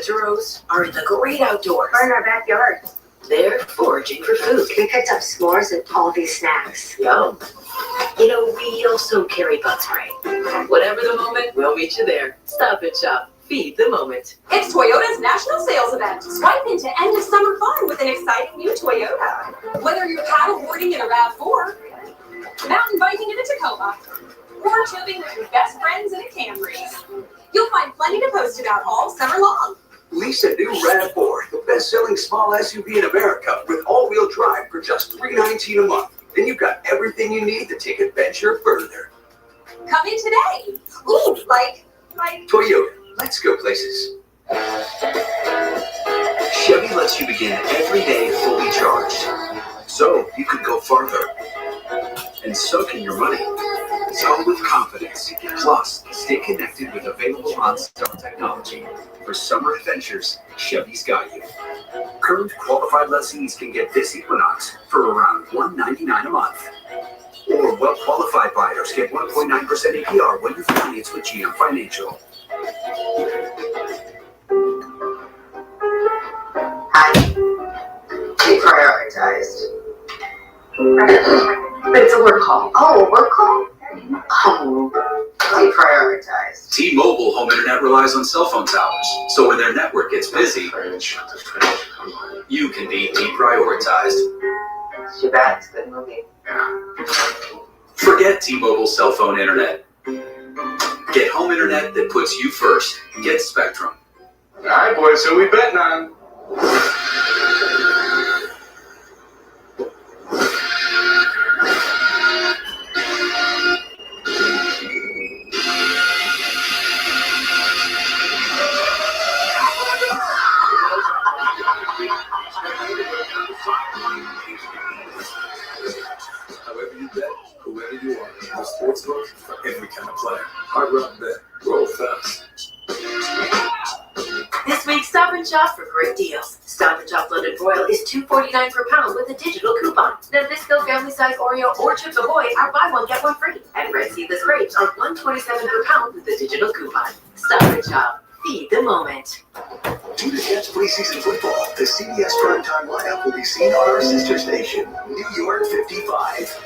adventuros are in the great outdoors. Or in our backyard. They're foraging for food. We picked up s'mores and all these snacks. Yum. You know, we also carry bug spray. Whatever the moment, we'll meet you there. Stop and shop. Feed the moment. It's Toyota's national sales event. Swipe into end of summer fun with an exciting new Toyota. Whether you're paddleboarding in a RAV4, mountain biking in a Tacoma, or tubing with your best friends in a Camry, you'll find plenty to post about all summer long. Lease a new RAV4, the best-selling small SUV in America, with all-wheel drive for just $319 a month. Then you've got everything you need to take adventure further. Come in today. Ooh, like Toyota, let's go places. Chevy lets you begin every day fully charged, so you can go farther. And so can your money. So with confidence. Plus, stay connected with available OnStar technology. For summer adventures, Chevy's got you. Current qualified lessees can get this Equinox for around $199 a month. Or well-qualified buyers get 1.9% APR when you finance with GM Financial. Hi. Deprioritized. But it's a work call. Oh, a work call? Oh, deprioritized. T-Mobile home internet relies on cell phone towers, so when their network gets busy, you can be deprioritized. Too bad, it's a good movie. Forget T-Mobile cell phone internet. Get home internet that puts you first. Get Spectrum. All right, boys, who we betting on? However you bet, whoever you are, no sportsbook for every kind of player. Hard Rock Bet. Roll fast. This week, Stop and Shop for great deals. Stop and Shop London Royal is $2.49 per pound with a digital coupon. Nabisco Family Size Oreo or Chips Ahoy are buy one get one free. And Red Seedless Grapes are $1.27 per pound with a digital coupon. Stop and Shop. Feed the moment. Due to Jets preseason football, the CBS primetime lineup will be seen on our sister station, New York 55.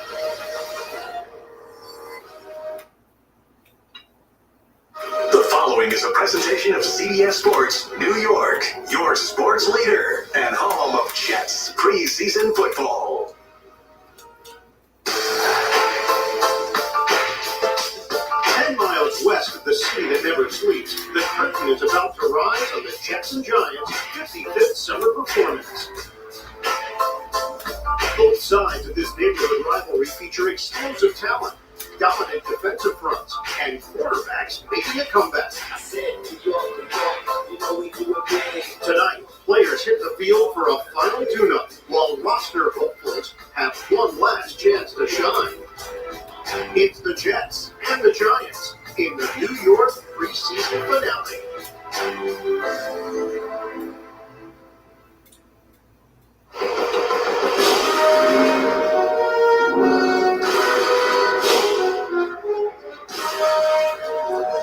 The following is a presentation of CBS Sports New York, your sports leader and home of Jets preseason football. West of the city that never sleeps, the curtain is about to rise on the Jets and Giants' 55th summer performance. Both sides of this neighborhood rivalry feature explosive talent, dominant defensive fronts, and quarterbacks making a comeback. Tonight, players hit the field for a final tune-up, while roster hopefuls have one last chance to shine. It's the Jets and the Giants in the New York preseason finale.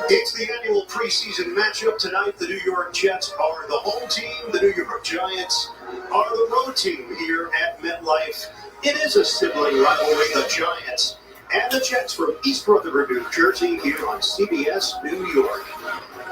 It's the annual preseason matchup tonight. The New York Jets are the home team. The New York Giants are the road team here at MetLife. It is a sibling rivalry, the Giants and the Jets from East Rutherford, New Jersey, here on CBS New York.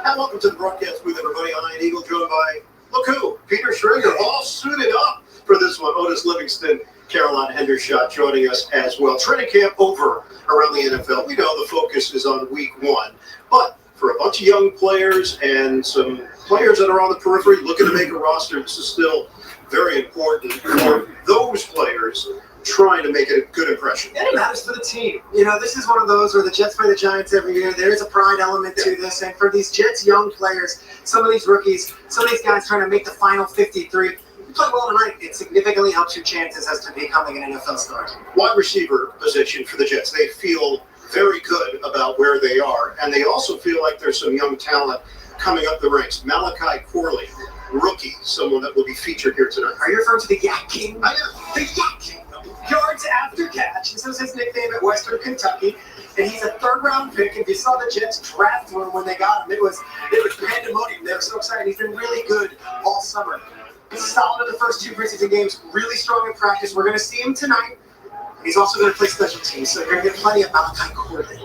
And welcome to the broadcast booth, everybody. I'm Ian Eagle, joined by, look who, Peter Schrager, all suited up for this one. Otis Livingston, Caroline Hendershot joining us as well. Training camp over around the NFL. We know the focus is on week one, but for a bunch of young players and some players that are on the periphery looking to make a roster, this is still very important for those players trying to make a good impression. And it matters for the team. You know, this is one of those where the Jets play the Giants every year. There is a pride element to this. And for these Jets young players, some of these rookies, some of these guys trying to make the final 53, you play well tonight, it significantly helps your chances as to becoming an NFL star. Wide receiver position for the Jets. They feel very good about where they are. And they also feel like there's some young talent coming up the ranks. Malachi Corley, rookie, someone that will be featured here tonight. Are you referring to the Yak King? I am. The Yak King. Yards after catch. This was his nickname at Western Kentucky. and he's a third-round pick. If you saw the Jets draft for him when they got him, it was pandemonium. They were so excited. He's been really good all summer. Solid in the first 2 preseason games, really strong in practice. We're going to see him tonight. He's also going to play special teams, so you're going to get plenty of Malachi Corbin.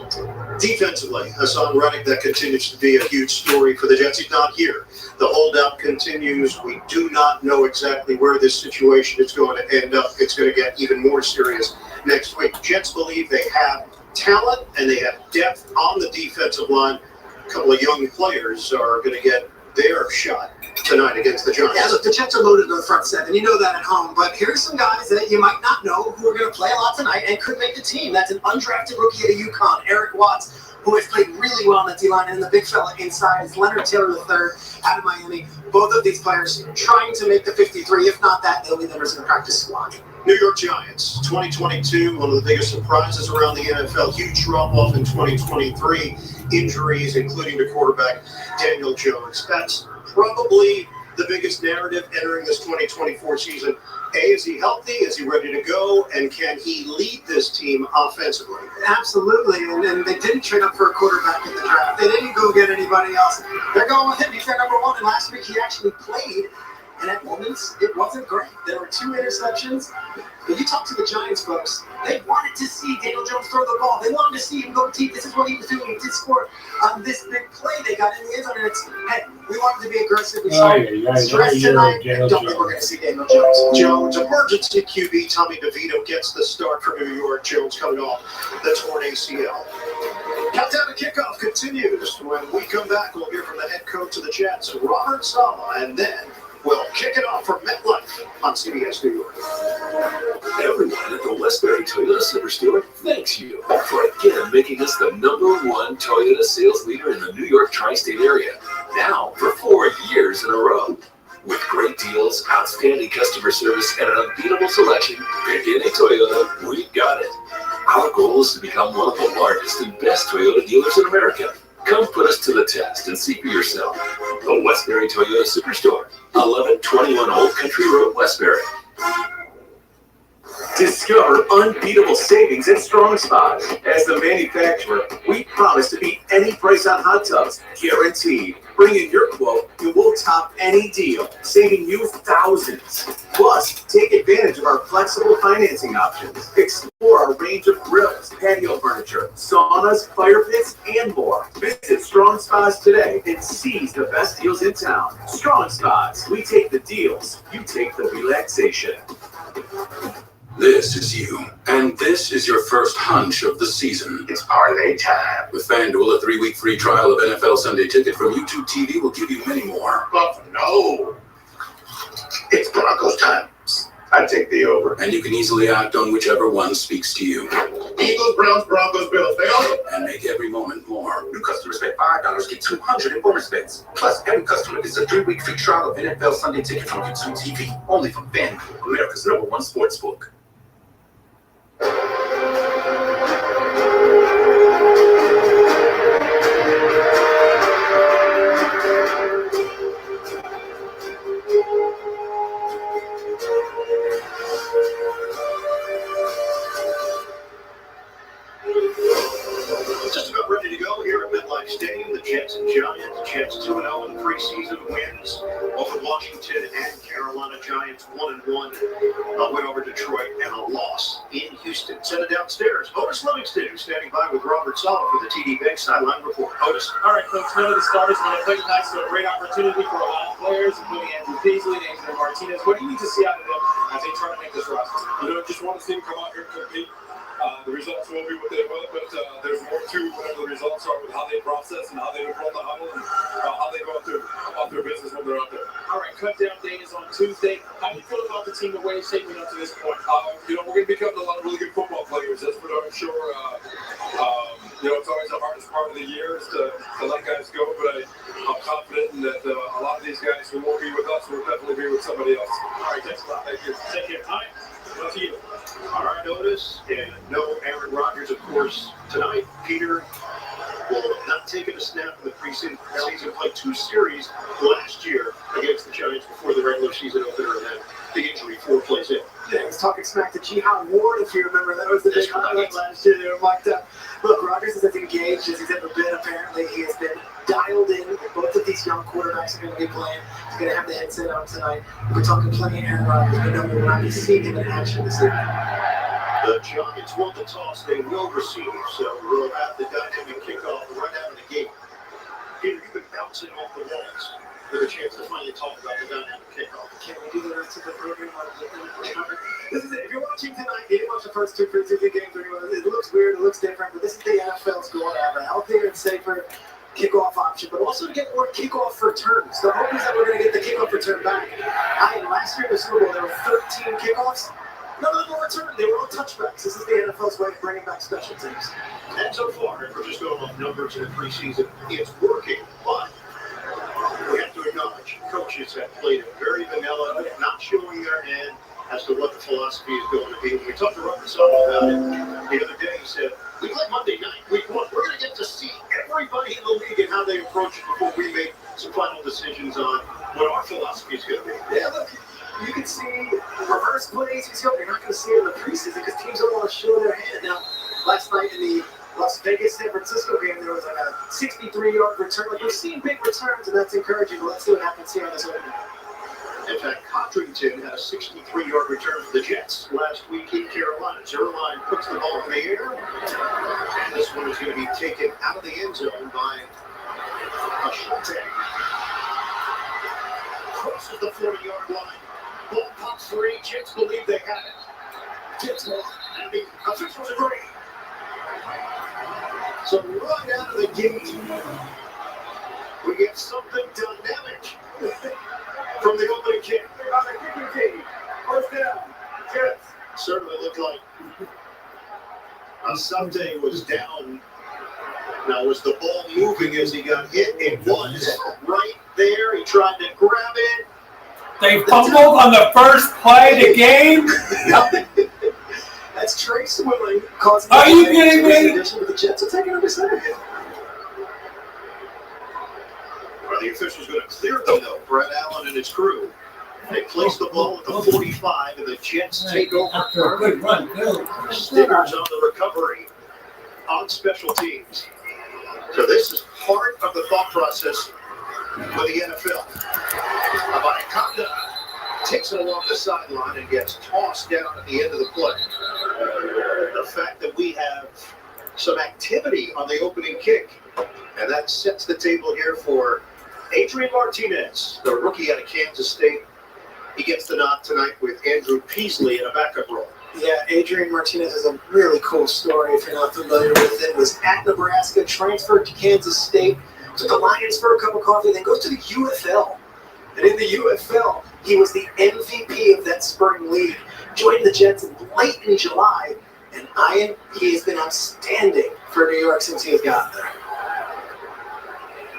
Defensively, Hassan Reddick, that continues to be a huge story for the Jets. He's not here. The holdout continues. We do not know exactly where this situation is going to end up. It's going to get even more serious next week. Jets believe they have talent and they have depth on the defensive line. A couple of young players are going to get their shot tonight against the Giants. Yeah, look, the Jets are loaded to the front 7. You know that at home. But here's some guys that you might not know who are going to play a lot tonight and could make the team. That's an undrafted rookie at UConn, Eric Watts, who has played really well on the D-line, and the big fella inside is Leonard Taylor III out of Miami. Both of these players trying to make the 53. If not that, they'll be members of the practice squad. New York Giants, 2022, one of the biggest surprises around the NFL. Huge drop-off in 2023. Injuries, including to quarterback Daniel Jones. That's probably the biggest narrative entering this 2024 season. A, is he healthy? Is he ready to go? And can he lead this team offensively? Absolutely, and they didn't trade up for a quarterback in the draft. They didn't go get anybody else. They're going with him. He's their number 1, and last week he actually played. And at moments, it wasn't great. There were 2 interceptions. But you talk to the Giants folks, they wanted to see Daniel Jones throw the ball. They wanted to see him go deep. This is what he was doing. He did score on this big play they got in the end zone. And it's, hey, we wanted to be aggressive. We saw stress tonight. I don't think we're going to see Daniel Jones. Emergency QB Tommy DeVito gets the start for New York. Jones coming off the torn ACL. Countdown to kickoff continues. When we come back, we'll hear from the head coach of the Jets, Robert Saleh, and then we'll kick it off from MetLife on CBS New York. Everyone at the Westbury Toyota Superstore thanks you for again making us the #1 Toyota sales leader in the New York tri-state area. Now for 4 years in a row. With great deals, outstanding customer service, and an unbeatable selection, pick any Toyota, we got it. Our goal is to become one of the largest and best Toyota dealers in America. Come put us to the test and see for yourself. The Westbury Toyota Superstore, 1121 Old Country Road, Westbury. Discover unbeatable savings at Strong Spots. As the manufacturer, we promise to beat any price on hot tubs, guaranteed. Bring in your quote and we'll top any deal, saving you thousands. Plus, take advantage of our flexible financing options. Explore our range of grills, patio furniture, saunas, fire pits, and more. Visit Strong Spots today and seize the best deals in town. Strong Spots. We take the deals. You take the relaxation. This is you, and this is your first hunch of the season. It's parlay time. With FanDuel, a 3-week free trial of NFL Sunday Ticket from YouTube TV will give you many more. But no. It's Broncos time. I take the over. And you can easily act on whichever one speaks to you. Eagles, Browns, Broncos, Bills. They all And make every moment more. New customers spend $5, get $200 in bonus bets. Plus, every customer gets a 3-week free trial of NFL Sunday Ticket from YouTube TV. Only from FanDuel, America's #1 sportsbook. Just about ready to go here at MetLife Stadium. The Jets and Giants. Jets 2-0 in preseason wins over Washington and Carolina. Giants 1-1. Went over Detroit and a loss in Houston. Send it downstairs. Otis Livingston standing by with Robert Saleh for the TD Bank Sideline Report. Otis. All right, Coach. None of the starters are going to play tonight, so a great opportunity for a lot of players, including Andrew Beasley and Angelo Martinez. What do you need to see out of them as they try to make this roster? Just want to see them come out here and compete. The results will be what they will, but there's more to whatever the results are with how they process and how they control the huddle and how they go about their business when they're out there. All right, cut down day is on Tuesday. How do you feel about the team, the way it's shaping up to this point? We're going to become a lot of really good football players. That's what I'm sure. It's always the hardest part of the year is to let guys go, but I'm confident that a lot of these guys who won't be with us will definitely be with somebody else. All right, thanks a lot. Thank you. Take care. All right, well, to you. All right, Otis, and no Aaron Rodgers, of course, tonight. Peter will not take a snap in the preseason. Played 2 series last year against the Giants before the regular season opener, and then the injury 4 plays in. Yeah, he's talking smack to Jihad Ward, if you remember. That was the big highlight last year. They were mocked up. Look, Rodgers is as engaged as he's ever been, apparently. He has been dialed in. Both of these young quarterbacks are going to be playing. He's going to have the headset on tonight. We're talking plenty of Aaron Rodgers, but no, we will not be seeing him in action this evening. The Giants want the toss. They will receive, so we'll have the dynamic kickoff right out of the gate. Peter, you've been bouncing off the walls with a chance to finally talk about the dynamic kickoff. Can we do the rest of the program? This is it. If you're watching tonight, you didn't watch the first two preseason games. It looks weird, it looks different, but this is the NFL's goal to have a healthier and safer kickoff option, but also to get more kickoff returns. The hope is that we're going to get the kickoff return back. Last year in the Super Bowl, there were 13 kickoffs. None of them were returned. They were all touchbacks. This is the NFL's way of bringing back special teams. And so far, if we're just going off numbers in the preseason, it's working, but we have to acknowledge coaches have played it very vanilla, not showing their hand as to what the philosophy is going to be. When we talked to Robert Sutton about it the other day, he said, we play Monday night, week 1. We're going to get to see everybody in the league and how they approach it before we make some final decisions on what our philosophy is going to be. Yeah, look, you can see reverse plays. You're not going to see it in the preseason because teams don't want to show their hand. Now, last night in the Las Vegas-San Francisco game, there was like a 63-yard return. Like, we've seen big returns, and that's encouraging. But let's see what happens here on this opening. In fact, Codrington had a 63-yard return for the Jets last week in Carolina. Zerline puts the ball in the air, and this one is going to be taken out of the end zone by Ashante. Crosses the 40-yard line. Ball pops free. Jets believe they have it. Jets won, and the officials agree. So right out of the gate, we get something dynamic from the opening kick. On the kicking team. First down. Jets. Certainly looked like Asante was down. Now, was the ball moving as he got hit? It was right there. He tried to grab it. They fumbled on the first play of the game? That's Trace Willing causing Are you kidding me? With the Jets are taking over center. Are the officials going to clear them, though? Brett Allen and his crew. They place the ball at the 45, and the Jets take over. After a good run, too. Stickers on the recovery on special teams. So this is part of the thought process for the NFL. Abanikanda takes it along the sideline and gets tossed down at the end of the play. The fact that we have some activity on the opening kick, and that sets the table here for Adrian Martinez, the rookie out of Kansas State. He gets the nod tonight with Andrew Peasley in a backup role. Yeah, Adrian Martinez is a really cool story if you're not familiar with it. Was at Nebraska, transferred to Kansas State, took the Lions for a cup of coffee, then goes to the UFL. And in the UFL, he was the MVP of that spring league. Joined the Jets late in July, and Ian, he has been outstanding for New York since he has gotten there.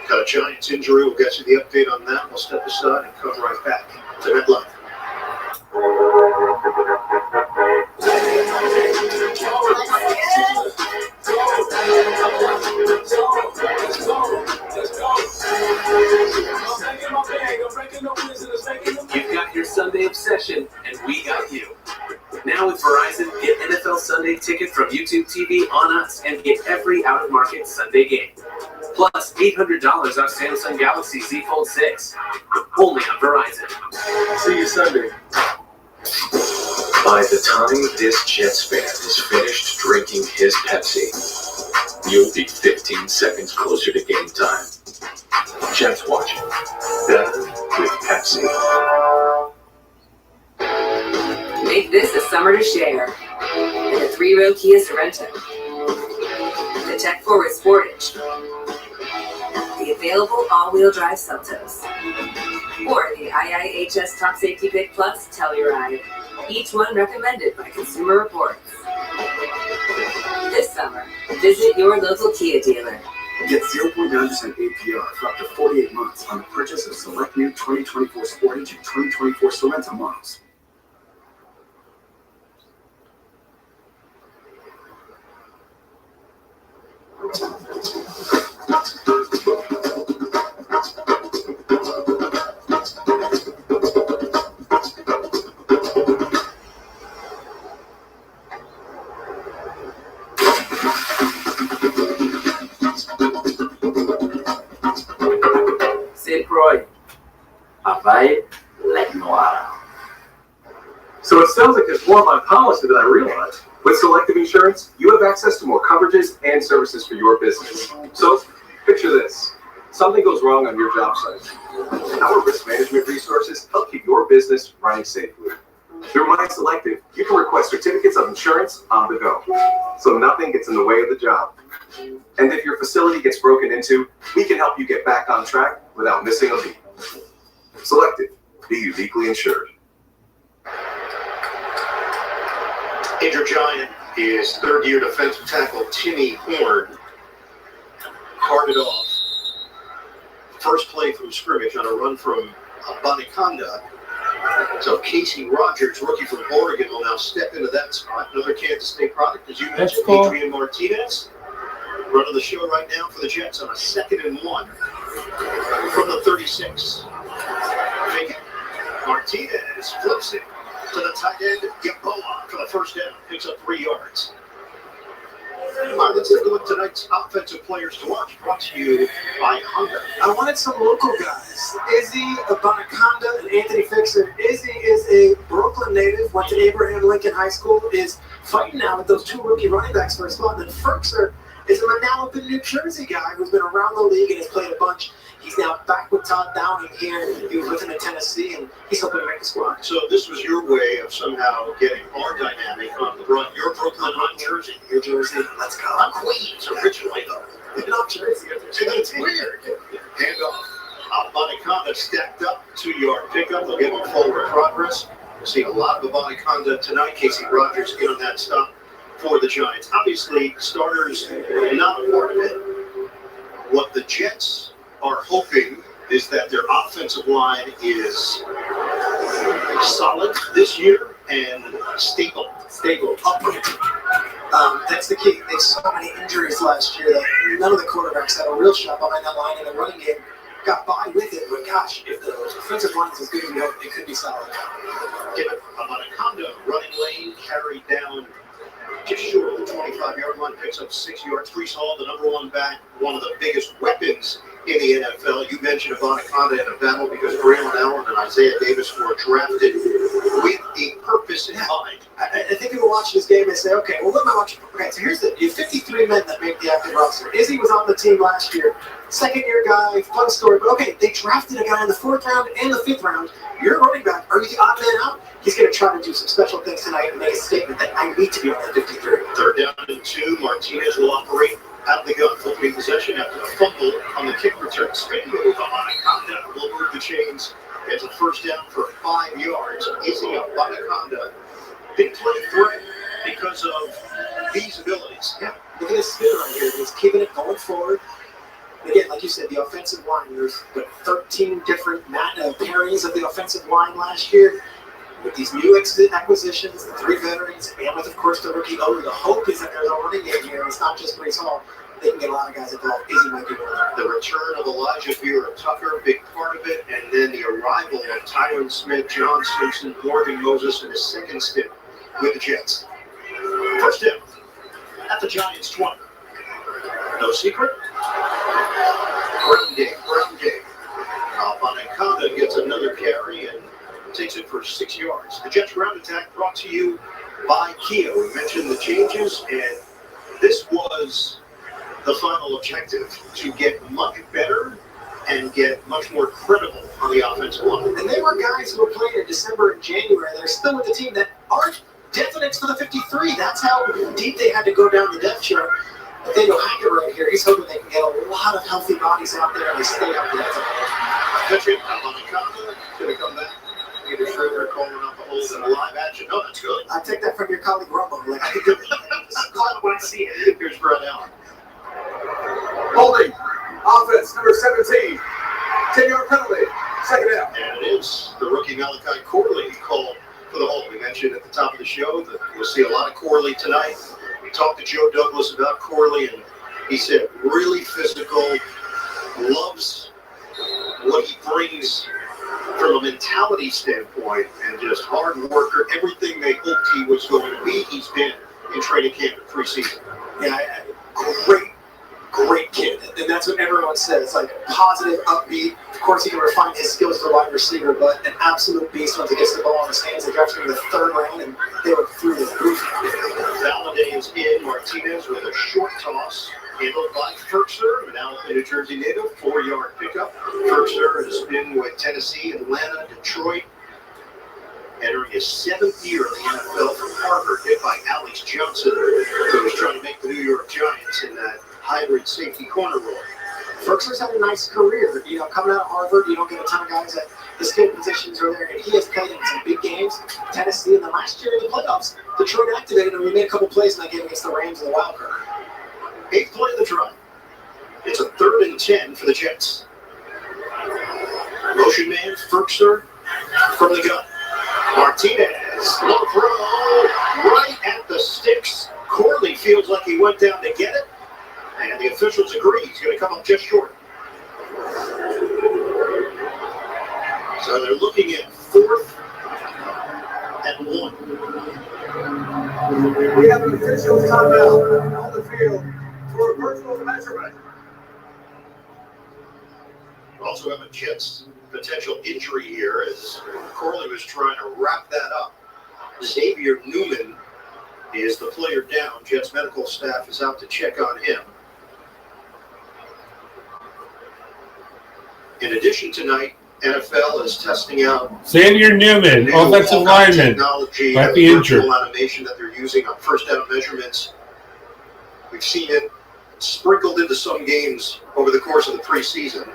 Got a Giants injury. We'll get you the update on that. We'll step aside and come right back to MetLife. You've got your Sunday obsession, and we got you. Now with Verizon, get NFL Sunday Ticket from YouTube TV on us and get every out-of-market Sunday game. Plus $800 off Samsung Galaxy Z Fold 6. Only on Verizon. See you Sunday. By the time this Jets fan is finished drinking his Pepsi, you'll be 15 seconds closer to game time. Jets watching. Better with Pepsi. Make this a summer to share in a 3-row Kia Sorento. The tech-forward Sportage. The available all-wheel drive Seltos. Or the IIHS Top Safety Pick Plus Telluride. Each one recommended by Consumer Reports. This summer, visit your local Kia dealer. Get 0.9% APR for up to 48 months on the purchase of select new 2024 Sportage and 2024 Sorento models. So it sounds like there's more of my policy than I realized. With Selective Insurance, you have access to more coverages and services for your business. So picture this. Something goes wrong on your job site. Our risk management resources help keep your business running safely. Through My Selective, you can request certificates of insurance on the go, so nothing gets in the way of the job. And if your facility gets broken into, we can help you get back on track without missing a beat. Selective, be uniquely insured. Injured Giant is third-year defensive tackle Timmy Horn carted off. First play from scrimmage on a run from Abanikanda. So Casey Rogers, rookie from Oregon, will now step into that spot. Another Kansas State product, as you mentioned, cool. Adrian Martinez. Running the show right now for the Jets on a 2nd and 1 from the 36. Fake it. Martinez flips it to the tight end, Yeboah, for the first down. Picks up 3 yards. All right, let's take a look at tonight's offensive players to watch. Brought to you by Honda. I wanted some local guys. Izzy, Abanikanda, and Anthony Fixer. Izzy is a Brooklyn native, went to Abraham Lincoln High School, is fighting now with those 2 rookie running backs for a spot. And then Fixer is a Manalapan, New Jersey guy who's been around the league and has played a bunch. He's now back with Todd Downing here. He was with him in Tennessee, and he's hoping to make the squad. So this was your way of somehow getting our dynamic on the run. You're Brooklyn, I'm Jersey. New Jersey. Let's go. I'm Queens originally, though. Not Jersey. It's weird. Hand off. Abanikanda stacked up, 2-yard pickup. They'll give him forward progress. We'll see a lot of Abanikanda tonight. Casey Rogers in on that stop for the Giants. Obviously, starters not a part of it. What the Jets are hoping is that their offensive line is solid this year and stable. Upright. That's the key. They saw so many injuries last year that none of the quarterbacks had a real shot behind that line in the running game. Got by with it, but gosh, if the offensive line is as good as we hope, it could be solid. Give it Abanikanda running lane, carried down just short of the 25-yard line, picks up 6 yards. Breece Hall, the number 1 back, one of the biggest weapons in the NFL. You mentioned Abanikanda in a battle because Braylon Allen and Isaiah Davis were drafted with a purpose in mind. I think people watch this game and say, okay, well, what am I watching? Okay, so here's you have 53 men that make the active roster. Izzy was on the team last year. 2nd-year guy, fun story. But okay, they drafted a guy in the 4th round and the 5th round. You're a running back. Are you the odd man out? He's going to try to do some special things tonight and make a statement that I need to be on the 53. 3rd down and 2. Martinez will operate out of the gun, flipping possession after a fumble on the kick return. Spin move on Abanikanda will move the chains. Gets a first down for 5 yards. Izzy Abanikanda, big play threat because of these abilities. Yeah, look at his spin right here. He's keeping it going forward. Again, like you said, the offensive line, there's 13 different pairings of the offensive line last year. With these new acquisitions, the 3 veterans, and with, of course, the rookie Oda, the hope is that there's a running game here. It's not just Breece Hall. They can get a lot of guys involved. Izzy might be one of them. The return of Elijah Vera-Tucker, big part of it, and then the arrival of Tyron Smith, John Simpson, Morgan Moses in his 2nd stint with the Jets. First down at the Giants' 20. No secret. Ground game. Abanikanda gets another carry and takes it for 6 yards. The Jets ground attack brought to you by Kia. We mentioned the changes, and this was the final objective, to get much better and get much more credible on the offensive line. And they were guys who were playing in December and January. They're still with the team that aren't definites for the 53. That's how deep they had to go down the depth chart. Nathaniel Hackett right here, he's hoping they can get a lot of healthy bodies out there and they stay up there. Catch it. Abanikanda going to come back. Peter Schroeder calling out the holes in a live action. No, that's good. I take that from your colleague Rumble. Like, I call it when I see it. Here's Brett Allen. Holding. Offense, number 17. 10-yard penalty. 2nd down. And it is the rookie Malachi Corley called for the hold. We mentioned at the top of the show that we'll see a lot of Corley tonight. We talked to Joe Douglas about Corley, and he said really physical, loves what he brings from a mentality standpoint, and just hard worker. Everything they hoped he was going to be, he's been in training camp and preseason. Yeah, great great kid. And that's what everyone says, like positive, upbeat. Of course, he can refine his skills as a wide receiver, but an absolute beast once he gets the ball in his hands. They drafted him in the 3rd round, and they were through the roof. Valladay is in. Martinez with a short toss. Handled by Firkser, an Alabama, New Jersey native, 4-yard pickup. Firkser has been with Tennessee, Atlanta, Detroit. Entering his 7th year in the NFL from Harvard, hit by Alex Johnson, who was trying to make the New York Giants in that hybrid safety corner role. Firkser's had a nice career. You know, coming out of Harvard, you don't get a ton of guys that the skill positions are there, and he has played in some big games. Tennessee, in the last year in the playoffs, Detroit activated him. We made a couple plays in that game against the Rams in the wild card. 8th play of the drive. It's a 3rd and 10 for the Jets. Motion man, Firkser from the gun. Martinez, low throw, right at the sticks. Corley feels like he went down to get it, and the officials agree he's going to come up just short. So they're looking at 4th and 1. We have an official timeout on the field for a virtual measurement. We also have a Jets potential injury here as Corley was trying to wrap that up. Xavier Newman is the player down. Jets medical staff is out to check on him. In addition tonight, NFL is testing out Xavier Newman, new offensive all-time lineman, technology, might be injured. virtual animation that they're using on first down measurements. We've seen it sprinkled into some games over the course of the preseason.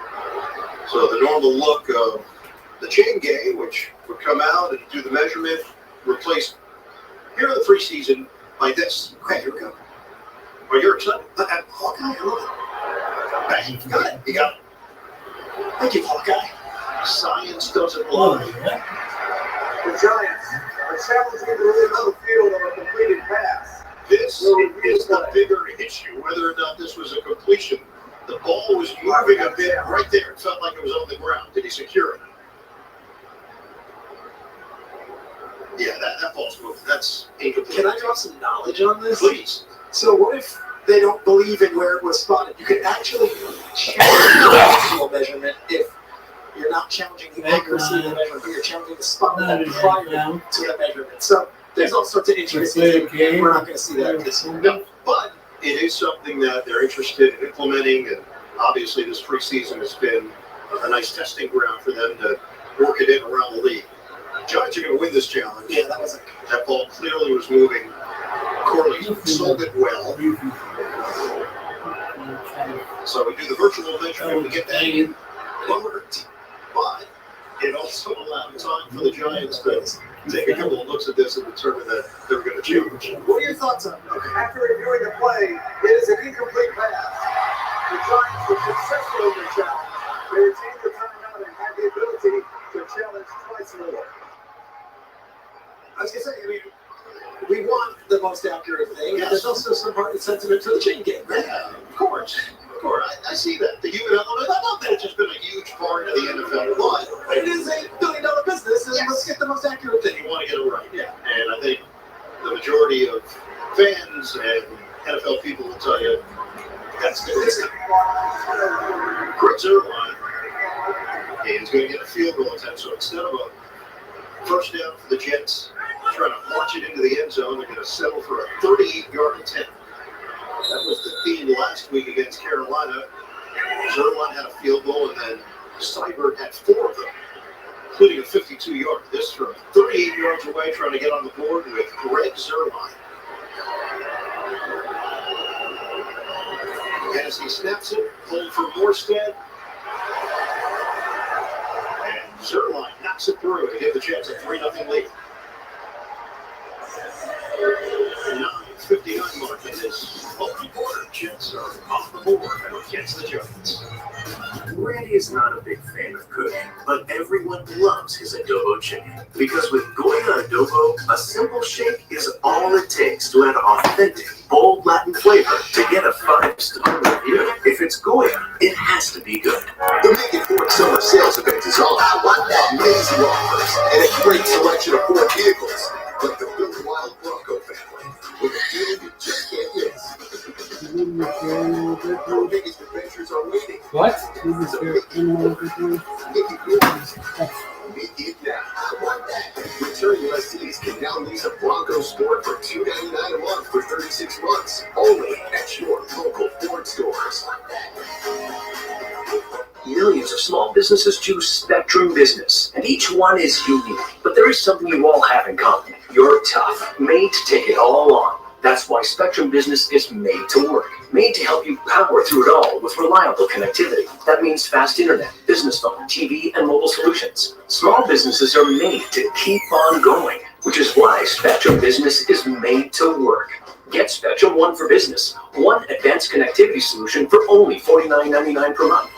So the normal look of the chain gang, which would come out and do the measurement, replaced here in the preseason by this. Okay, here we go. Are you excited? Hawkeye, I love Bang. You got it. You got it. it. Thank you, Hawkeye. Science doesn't lie. The Giants are challenging the middle field of a completed pass. This is the bigger issue, whether or not this was a completion. The ball was moving a bit right there. It felt like it was on the ground. Did he secure it? Yeah, that ball's moving. That's incomplete. Can I drop some knowledge on this? Please. So what if they don't believe in where it was spotted? You can actually challenge the actual measurement if you're not challenging the accuracy of the measurement, but you're challenging the spot that prior to the measurement. So there's all sorts of intricacies. We're not going to see that this year. No, but it is something that they're interested in implementing, and obviously this preseason has been a nice testing ground for them to work it in around the league. Giants are going to win this challenge. Yeah, that ball clearly was moving. Corley sold it well. So we do the virtual measurement to get that in. It worked, but it also allowed time for the Giants to take a couple of looks at this and determine that they were going to change. What are your thoughts on it? After reviewing the play, it is an incomplete pass. The Giants were successful in their challenge. They retained the timeout and had the ability to challenge twice more. I was going to say, I mean, we want the most accurate thing. Yes. There's also some heart sentiment to the chain game, right? Yeah, of course. Of course. I see that. The human element, not that it's just been a huge part of the NFL, but it is $1 billion business, and let's get the most accurate thing. You want to get it right. Yeah. And I think the majority of fans and NFL people will tell you that's the case. Greg Zuerlein is going to get a field goal attempt. So instead of a first down for the Jets, trying to march it into the end zone, they're going to settle for a 38-yard attempt. That was the theme last week against Carolina. Zuerlein had a field goal, and then Seibert had 4 of them, including a 52-yard. This from 38 yards away, trying to get on the board with Greg Zuerlein. As he snaps it, hold for Morstead. And Zuerlein knocks it through to give the Jets a 3-0 lead. 9:59 mark in this open quarter. Jets are off the board against the Giants. Randy is not a big fan of cooking, but everyone loves his adobo chicken. Because with Goya adobo, a simple shake is all it takes to add authentic, bold Latin flavor to get a 5-star review. If it's Goya, it has to be good. The Make It Ford Summer Sales Event is on. Amazing offers and a great selection of Ford vehicles, like the Billy Wild Bronco family, with a deal you just can't miss. Your biggest adventures are waiting. What? So make it now. Return USC's can now lease a Bronco Sport for $299 a month for 36 months. Only at your local Ford stores. Millions of small businesses choose Spectrum Business, and each one is unique. But there is something you all have in common. You're tough, made to take it all on. That's why Spectrum Business is made to work. Made to help you power through it all with reliable connectivity. That means fast internet, business phone, TV, and mobile solutions. Small businesses are made to keep on going, which is why Spectrum Business is made to work. Get Spectrum One for Business, one advanced connectivity solution for only $49.99 per month.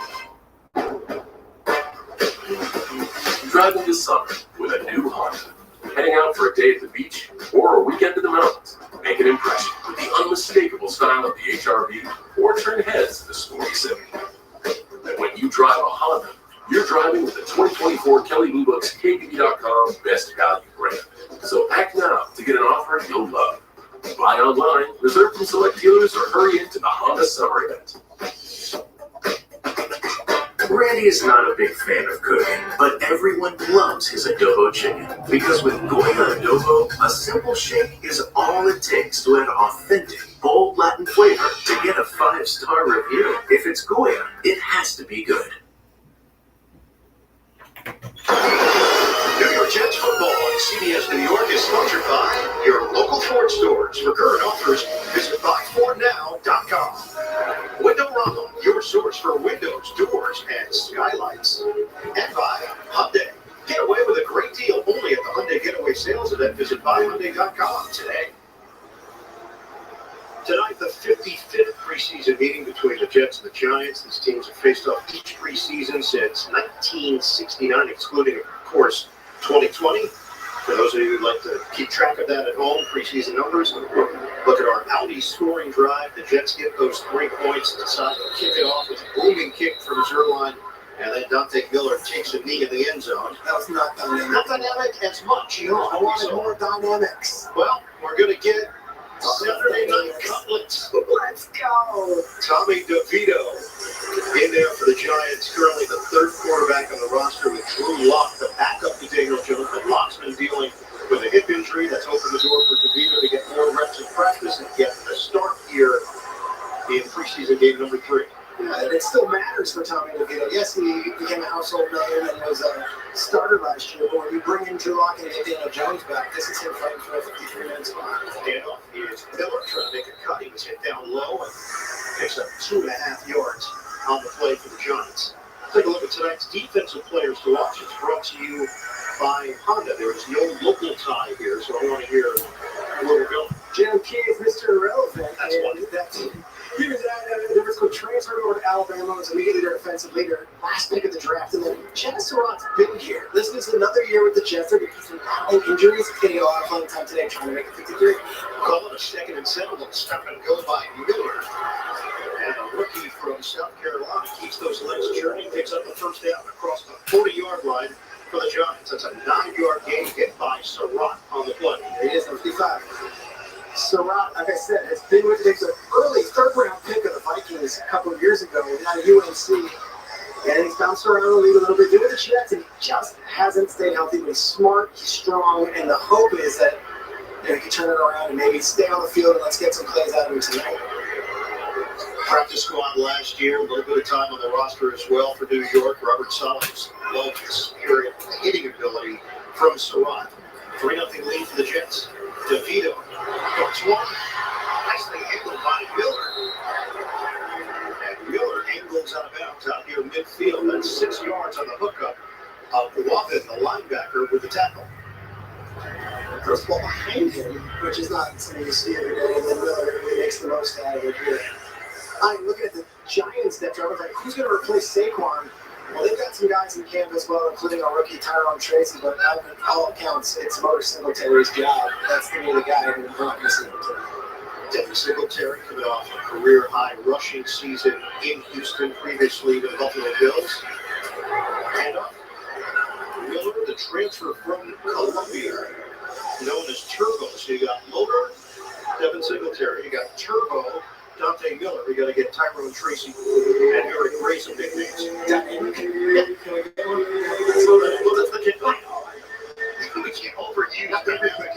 Driving this summer with a new Honda. Heading out for a day at the beach or a weekend in the mountains. Make an impression with the unmistakable style of the HR-V or turn heads to the sporty Civic. And when you drive a Honda, you're driving with the 2024 Kelley Blue Book's KBB.com Best Value brand. So act now to get an offer you'll love. Buy online, reserve from select dealers, or hurry into the Honda Summer Event. Randy is not a big fan of cooking, but everyone loves his adobo chicken. Because with Goya Adobo, a simple shake is all it takes to add authentic, bold Latin flavor to get a 5-star review. If it's Goya, it has to be good. New York Jets football on CBS New York is sponsored by your local Ford stores. For current offers, visit buyfordnow.com. Windorama, your source for windows, doors, and skylights. And by Hyundai. Get away with a great deal only at the Hyundai Getaway Sales Event. Visit buyhyundai.com today. Tonight, the 55th preseason meeting between the Jets and the Giants. These teams have faced off each preseason since 1969, excluding, of course, 2020. For those of you who'd like to keep track of that at home, preseason numbers, look at our Audi scoring drive. The Jets get those 3 points, decide to kick it off with a booming kick from Zerline, and then Dante Miller takes a knee in the end zone. That was not dynamic. Not dynamic as much. No, I wanted more dynamics. Well, we're going to get Saturday night cutlets. Let's go. Tommy DeVito in there for the Giants. Currently the third quarterback on the roster with Drew Lock, the backup to Daniel Jones. But Lock's been dealing with a hip injury that's opened the door for DeVito to get more reps in practice and get a start here in preseason game number 3. Yeah, and it still matters for Tommy DeVito. Yes, he became a household name and was a starter last year, but when you bring in Drew Lock and get Daniel Jones back, this is him fighting for a 53-man spot. Handoff is Miller trying to make a cut. He was hit down low and picks up 2.5 yards on the play for the Giants. Take a look at tonight's defensive players to watch. It's brought to you by Honda. There is no local tie here, so I want to hear where we're going. Jim Key is Mr. Irrelevant. That's one. He was there was a transfer over to Alabama, was immediately their offensive leader, last pick of the draft, and then Chaz Surratt's been here. This is another year with the Jets because of injuries. He's getting a lot of playing time today trying to make it 53. Call it a 2nd and 7. Stop and go by Miller. And a rookie from South Carolina keeps those legs churning, picks up the first down across the 40-yard line for the Giants. That's a 9-yard gain hit by Surratt on the play. There he is, number 55. Surratt, like I said, has been with the early third-round pick of the Vikings a couple of years ago, now UNC. And he's bounced around the league a little bit, doing the Jets, and he just hasn't stayed healthy. But he's smart, he's strong, and the hope is that he can turn it around and maybe stay on the field and let's get some plays out of him tonight. Practice squad last year, a little bit of time on the roster as well for New York. Robert Solomons loved the spirit, the hitting ability from Surratt. 3-0 lead for the Jets. DeVito goes one. Nicely angled by Miller. And Miller angles out of bounds out here midfield. That's 6 yards on the hookup of Waffen, the linebacker, with the tackle. First ball behind him, which is not something you see every day, and then Miller really makes the most out of it here. I'm looking at the Giants depth chart. Like, who's going to replace Saquon? Well, they've got some guys in camp as well, including our rookie Tyrone Tracy, but by all accounts, it's Motor Singletary's job. That's going to be the guy who's not missing. Devin Singletary coming off a career-high rushing season in Houston, previously the Buffalo Bills. And Miller, the transfer from Columbia, known as Turbo. So you got Motor, Devin Singletary. You got Turbo, Dante Miller. You Tyrone Tracy, and Eric Ray, some nicknames. Dynamic. So that's the kid. We can't overuse dynamic.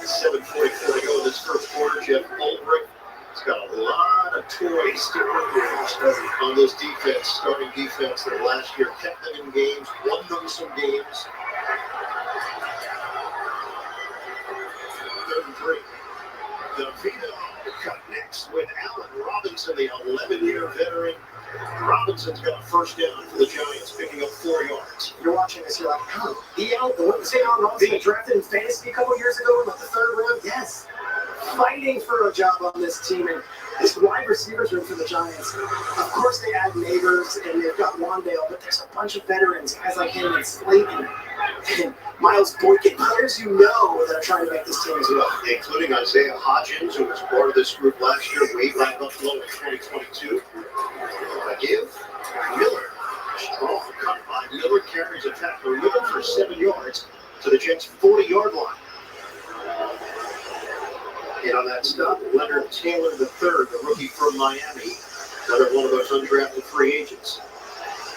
7:44 to go in this first quarter. Jeff Ulbrich has got a lot of toys to work with on this defense, starting defense that last year kept them in games, won them some games. 3rd and 3. DeVito connects with Allen Robinson, the 11-year veteran. Robinson's got a first down for the Giants, picking up 4 yards. You're watching this, you're like, oh, St. Allen Robinson drafted in fantasy a couple years ago in like the 3rd round? Yes. Fighting for a job on this team, and this wide receivers room for the Giants. Of course, they add Neighbors and they've got Wandale, but there's a bunch of veterans, guys like him and Slayton and Miles Boykin, players you know that are trying to make this team as well. Including Isaiah Hodgins, who was part of this group last year, way by Buffalo in 2022. Give Miller, strong cut by Miller, carries a tackler with him for 7 yards to the Jets' 40-yard line. And on that stop, Leonard Taylor III, the rookie from Miami, another one of those undrafted free agents.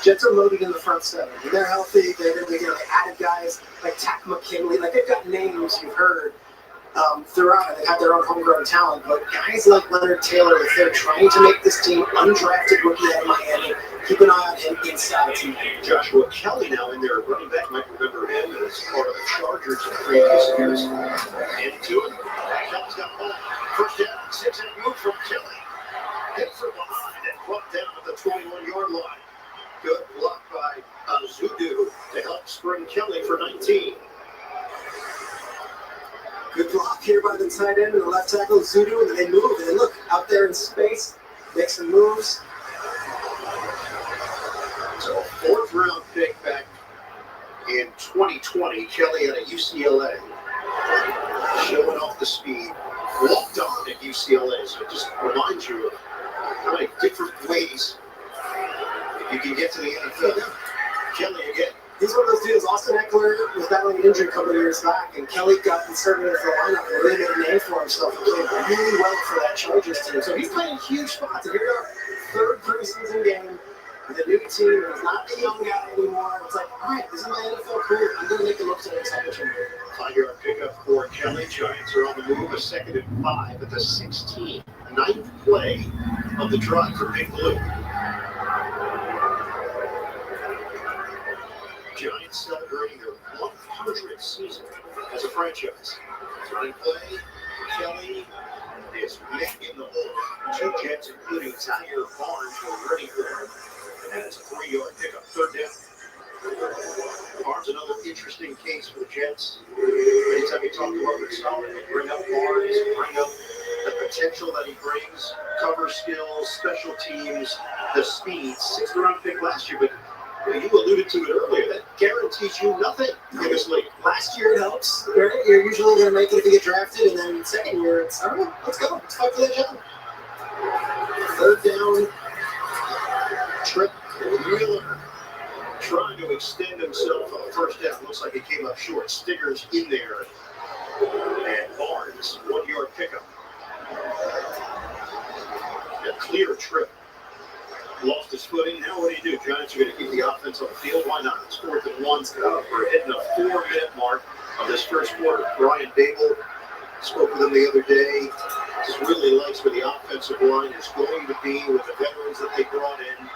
Jets are loaded in the front 7. When they're healthy, they added guys like Tack McKinley. Like, they've got names you've heard throughout, and they have their own homegrown talent. But guys like Leonard Taylor, if they're trying to make this team undrafted rookie out of Miami, keep an eye on him inside team. Joshua Kelly now in there, running back, might remember him as part of the Chargers in previous years. Into it. Kelly's got ball. First down, 6-8 move from Kelly. Hit from behind and brought down at the 21-yard line. Good block by Azudu to help spring Kelly for 19. Good block here by the tight end and the left tackle, Zudu, and then they move. And then look, out there in space, make some moves. So, 4th round pick back in 2020, Kelly out of UCLA. Showing off the speed. Walked on at UCLA. So it just reminds you of how many different ways you can get to the NFL. Kelly again. He's one of those dudes. Austin Eckler was battling an injury a couple of years back, and Kelly got inserted into the lineup and really made a name for himself and played really well for that Chargers team. So he's playing huge spots. And here we are, 3rd preseason game with a new team. He's not the young guy anymore. It's like, all right, this is my NFL career. I'm going to make the most of this opportunity. 5-yard pickup for Kelly. Giants are on the move. A 2nd and 5 at the 16. 9th play of the drive for Big Blue. Giants celebrating their 100th season as a franchise. Running play, Kelly is neck in the hole. 2 Jets, including Tyler Barnes, were ready for him. And that's a 3-yard pickup, 3rd down. Barnes, another interesting case for the Jets. Anytime you talk to Robert Saleh, you bring up Barnes, bring up the potential that he brings, cover skills, special teams, the speed. 6th round pick last year, but you alluded to it earlier. That guarantees you nothing in this league. Last year it helps. You're usually going to make it if you get drafted, and then 2nd year it's, all right, let's go. Let's fight for that job. 3rd down. Trip Wheeler trying to extend himself on 1st down. Looks like he came up short. Stigger's in there. And Barnes, 1-yard pickup. A clear trip. Lost his footing. Now what do? Giants are going to keep the offense on the field. Why not? It's 4th and 1. We're hitting a 4-minute mark of this first quarter. Brian Dable spoke with him the other day. Just really likes where the offensive line is going to be with the veterans that they brought in.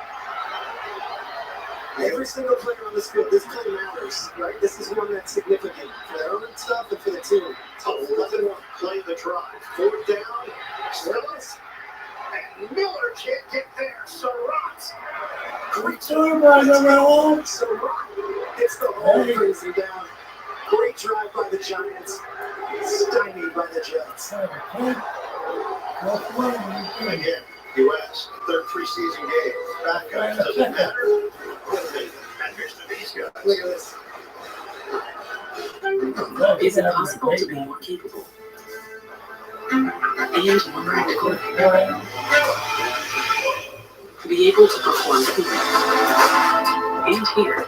Every single player on this field, this play matters, right? This is one that's significant for their own stuff and for the team. 11-1 play the drive. 4th down. Willis. And Miller can't get there. Surratt. Great turn by number 1. Surratt hits the hole, brings him down. Great drive by the Giants. Stymied by the Jets. Again, U.S. 3rd preseason game. Bad guys, doesn't matter. It matters to these guys. Look at this. Is it possible to be more capable and more practical? To be able to perform here and here,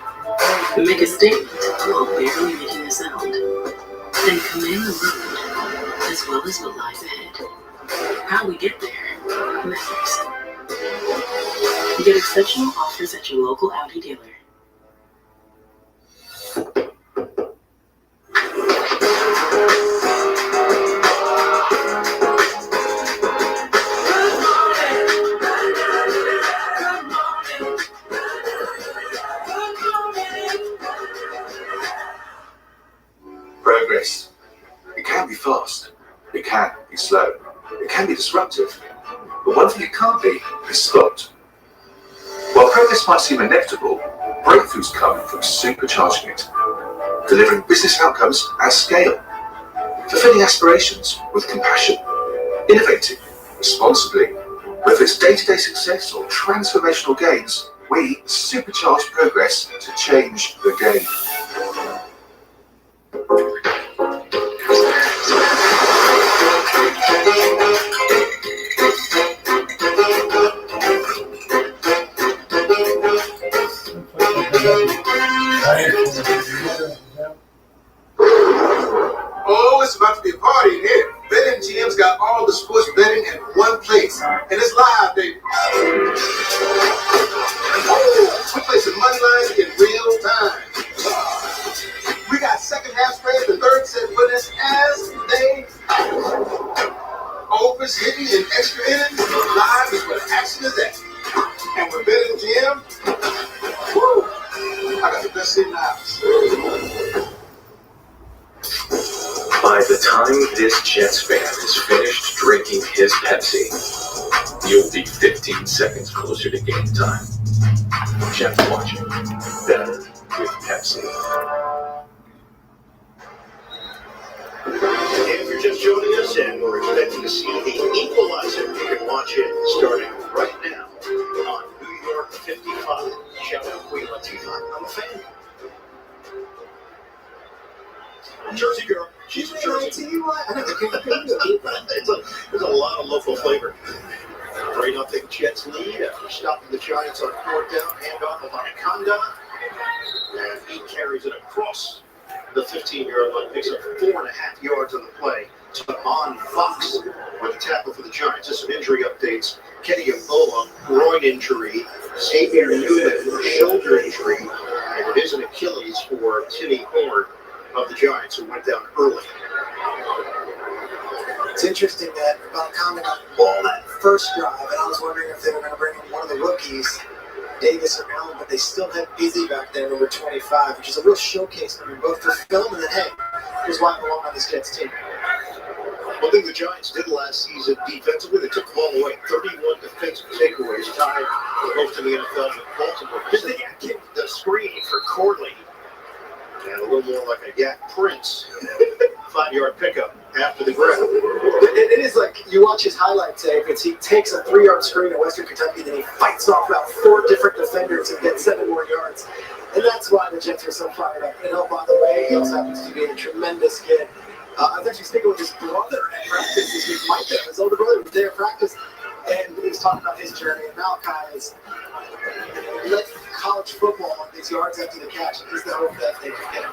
make a statement while barely making a sound, and command the road as well as what lies ahead. How we get there Mythics. Get exceptional offers at your local Audi dealer. Progress. It can be fast. It can be slow. It can be disruptive. But one thing it can't be is stopped. While progress might seem inevitable, breakthroughs come from supercharging it. Delivering business outcomes at scale. Fulfilling aspirations with compassion. Innovating responsibly. Whether it's day-to-day success or transformational gains, we supercharge progress to change the game. Oh, it's about to be a party in here. BetMGM's got all the sports betting in one place. And it's live, baby. Oh, we play some money lines in real time. We got second half spreads and third set winners as they overs hitting in extra innings. Live is where the action is at. And with BetMGM, woo, I got the best seat in the house. By the time this Jets fan is finished drinking his Pepsi, you'll be 15 seconds closer to game time. Jets watching. Better with Pepsi. If you're just joining us and we're expecting to see the equalizer, you can watch it starting right now on New York 55. Shout out Queen Latifah. I'm a fan. Jersey girl. She's from Jersey. There's a lot of local flavor. 3-0 Jets lead after stopping the Giants on 4th down. Handoff of Anaconda. And he carries it across the 15-yard line. Picks up 4.5 yards on the play. To on Fox with the tackle for the Giants. Just some injury updates. Kenny Ebola, groin injury. Xavier Newman, shoulder injury. And it is an Achilles for Timmy Horn of the Giants, who went down early. It's interesting that Anaconda got the ball that first drive, and I was wondering if they were going to bring in one of the rookies, Davis or Allen, but they still had Busy back there, number 25, which is a real showcase for them, both for film and then, hey, here's why I belong on this Jets team. One thing the Giants did last season defensively, they took the ball away. 31 defensive takeaways, tied for most in the NFL with Baltimore. Just they kicked the screen for Corley. And a little more like a Yak Prince 5-yard pickup after the grab. It is like you watch his highlight tape. He takes a 3-yard screen in Western Kentucky, then he fights off about 4 different defenders and gets 7 more yards. And that's why the Jets are so fired up. And oh, by the way, he also happens to be a tremendous kid. I was actually speaking with his brother at practice this week, Micah, his older brother, was there at practice, and he was talking about his journey. And Malachi is like college football, these yards after the catch. Is the hope that they can get him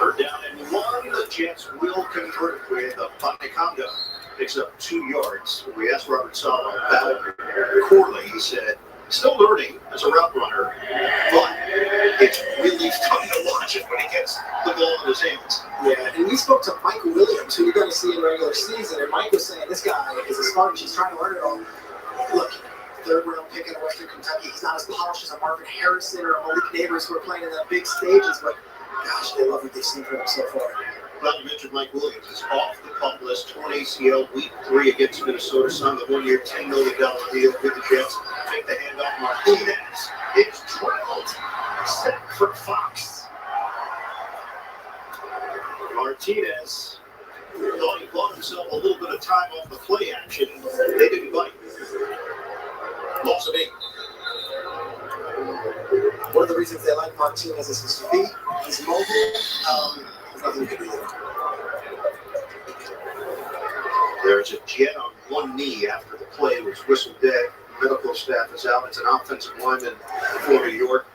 Third down and 1. The Jets will convert with a Anaconda. Picks up 2 yards. We asked Robert Saleh about Corley. He said, still learning as a route runner, but it's really fun to watch it when he gets the ball in his hands. Yeah, and we spoke to Mike Williams, who you're going to see in regular season, and Mike was saying this guy is a sponge. He's trying to learn it all. Look, 3rd round pick in Western Kentucky. He's not as polished as a Marvin Harrison or Malik Neighbors who are playing in the big stages, but gosh, they love what they've seen from him so far. Glad you mentioned Mike Williams. Is off the pup list, torn ACL week 3 against Minnesota. Signed the 1-year, $10 million deal with the Jets. Take the handoff. Martinez is trailed. Set for Fox. Martinez thought he bought himself a little bit of time off the play action. They didn't bite. Loss of 8. One of the reasons they like Martinez is his feet. He's mobile. Nothing to do with it. There's a Jet on one knee after the play was whistled dead. Medical staff is out. It's an offensive lineman for New York.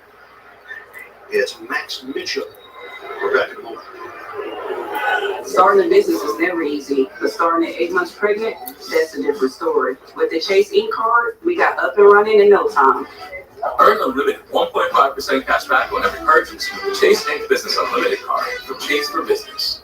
It's Max Mitchell. We're back in a moment. Starting a business is never easy, but starting at 8 months pregnant, that's a different story. With the Chase Ink card, we got up and running in no time. Earn unlimited 1.5% cash back on every purchase with the Chase Ink Business Unlimited card from Chase for Business.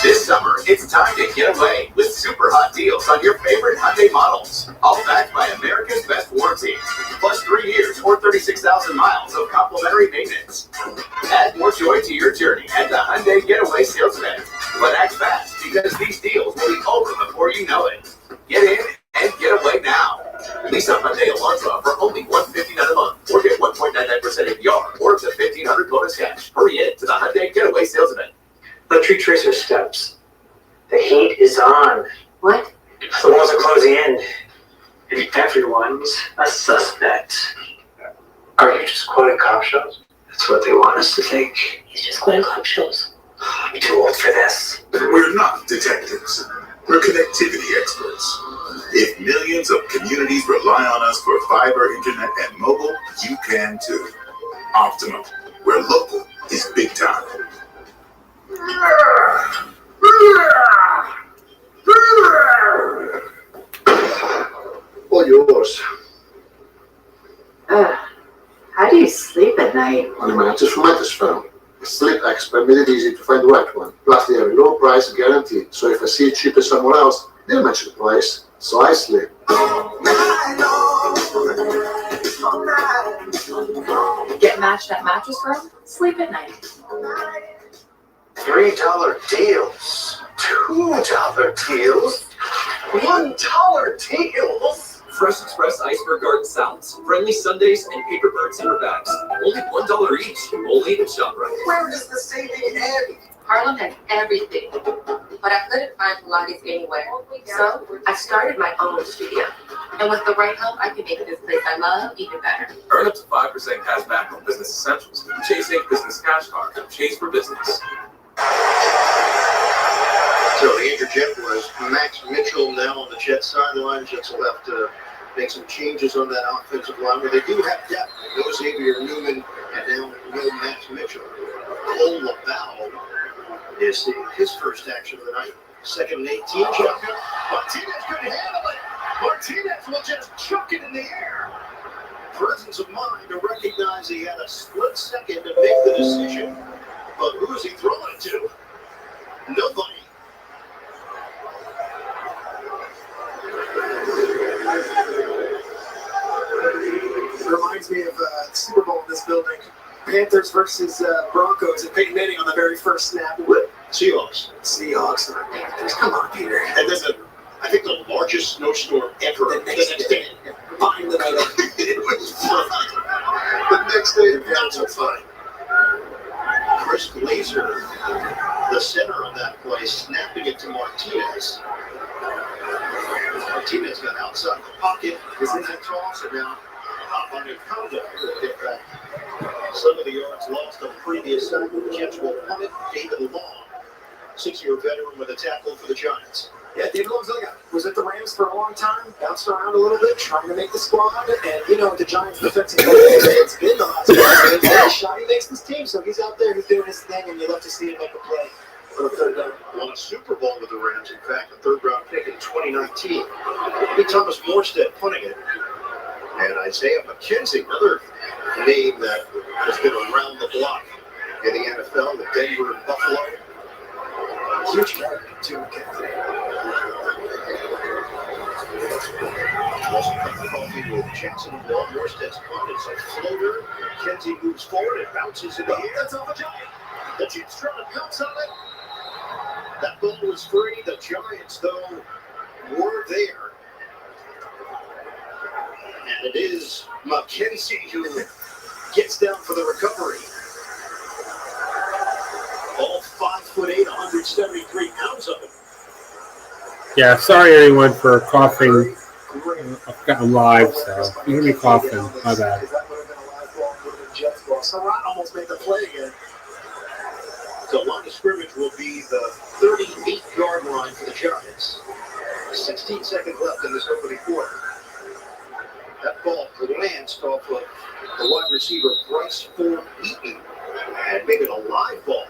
This summer, it's time to get away with super hot deals on your favorite Hyundai models. All backed by America's best warranty. Plus 3 years or 36,000 miles of complimentary maintenance. Add more joy to your journey at the Hyundai Getaway Sales Event. But act fast because these deals will be over before you know it. Get in and get away now. Lease a Hyundai Elantra for only $159 a month or get 1.99% APR or up to $1,500 bonus cash. Hurry in to the Hyundai Getaway Sales Event. Electric tracer steps. The heat is on. What? The walls are closing in. And everyone's a suspect. Are you just quoting cop shows? That's what they want us to think. He's just quitting cop shows. I'm too old for this. We're not detectives. We're connectivity experts. If millions of communities rely on us for fiber, internet, and mobile, you can too. Optimum, where local is big time. All yours. How do you sleep at night? On the mattress from Mattress Firm. A sleep expert made it easy to find the right one. Plus, they have a low price guarantee. So if I see it cheaper somewhere else, they'll match the price. So I sleep. Get matched at Mattress Firm? Sleep at night. $3 deals. $2 deals. $1 deals. Fresh Express Iceberg Garden Salads, friendly sundaes, and paper bird zipper bags. Only $1 each. Only at ShopRite. Where does the saving end? Harlem has everything, but I couldn't find Pilates anywhere. So I started my own studio. And with the right help, I can make this place I love even better. Earn up to 5% cash back on business essentials with the Chase Ink Business Cash Card from Chase for Business. So the injured Jet was Max Mitchell now on the Jets sideline. Jets will have to make some changes on that offensive line, but they do have depth. No Xavier Newman and now no Max Mitchell. Cole LaBelle is seeing his first action of the night. 2nd and 18. Shotgun. Martinez couldn't handle it. Martinez will just chuck it in the air. Presence of mind to recognize he had a split second to make the decision. But who is he throwing it to? Nobody. It reminds me of Super Bowl in this building. Panthers versus Broncos and Peyton Manning on the very first snap. Seahawks. Seahawks and Panthers. Come on, Peter. And then I think the largest snowstorm ever. The next day. Behind the night. It was fun. The next day, not so fun. Chris Glazer, the center of that play, snapping it to Martinez. Martinez got outside the pocket, was in that toss, and now up on his conduct will get back. Some of the yards lost on the previous side. The Jets will punt it. David Long, 6-year veteran with a tackle for the Giants. Yeah, David Long's was at the Rams for a long time, bounced around a little bit, trying to make the squad, and you know, the Giants defensive it's been the last 5 games. Every shot he makes this team, so he's out there, he's doing his thing, and you love to see him make a play for the third down. Won a Super Bowl with the Rams, in fact, a 3rd-round pick in 2019. Lee Thomas Morstead punting it. And Isaiah McKenzie, another name that has been around the block in the NFL, with Denver and Buffalo. Huge character, too, McKenzie. Also cut the coffee with Jacksonville. Morstead's punt is a floater. McKenzie moves forward and bounces in the air. That's off a Giant. The Jets trying to pounce on it. That ball was free. The Giants, though, were there. And it is McKenzie who gets down for the recovery. All 5'8", 173 pounds of him. Yeah, sorry everyone for coughing. I've gotten live, so you hear me coughing. My bad. Surratt almost made the play again. So line of scrimmage will be the 38-yard line for the Giants. 16 seconds left in this opening quarter. That ball glanced off of the wide receiver Bryce Ford Eaton and made it a live ball.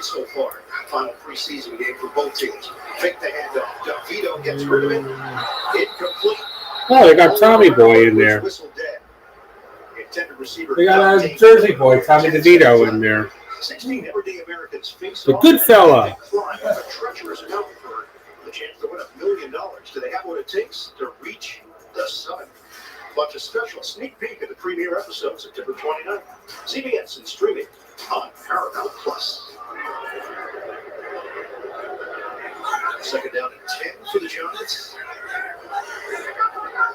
so far. Final preseason game for both teams. Fake the handoff. DeVito gets rid of it. Incomplete. Oh, they got Tommy Boy in there. Whistle dead. Intended receiver. They got a Jersey boy, Tommy DeVito, in there. 16 everyday Americans face The good fella. climb a treacherous mountain for the chance to win $1 million. Do they have what it takes to reach the sun? Watch a special sneak peek at the premiere episode September 29th. CBS and streaming on Paramount Plus. Second down and 10 for the Giants.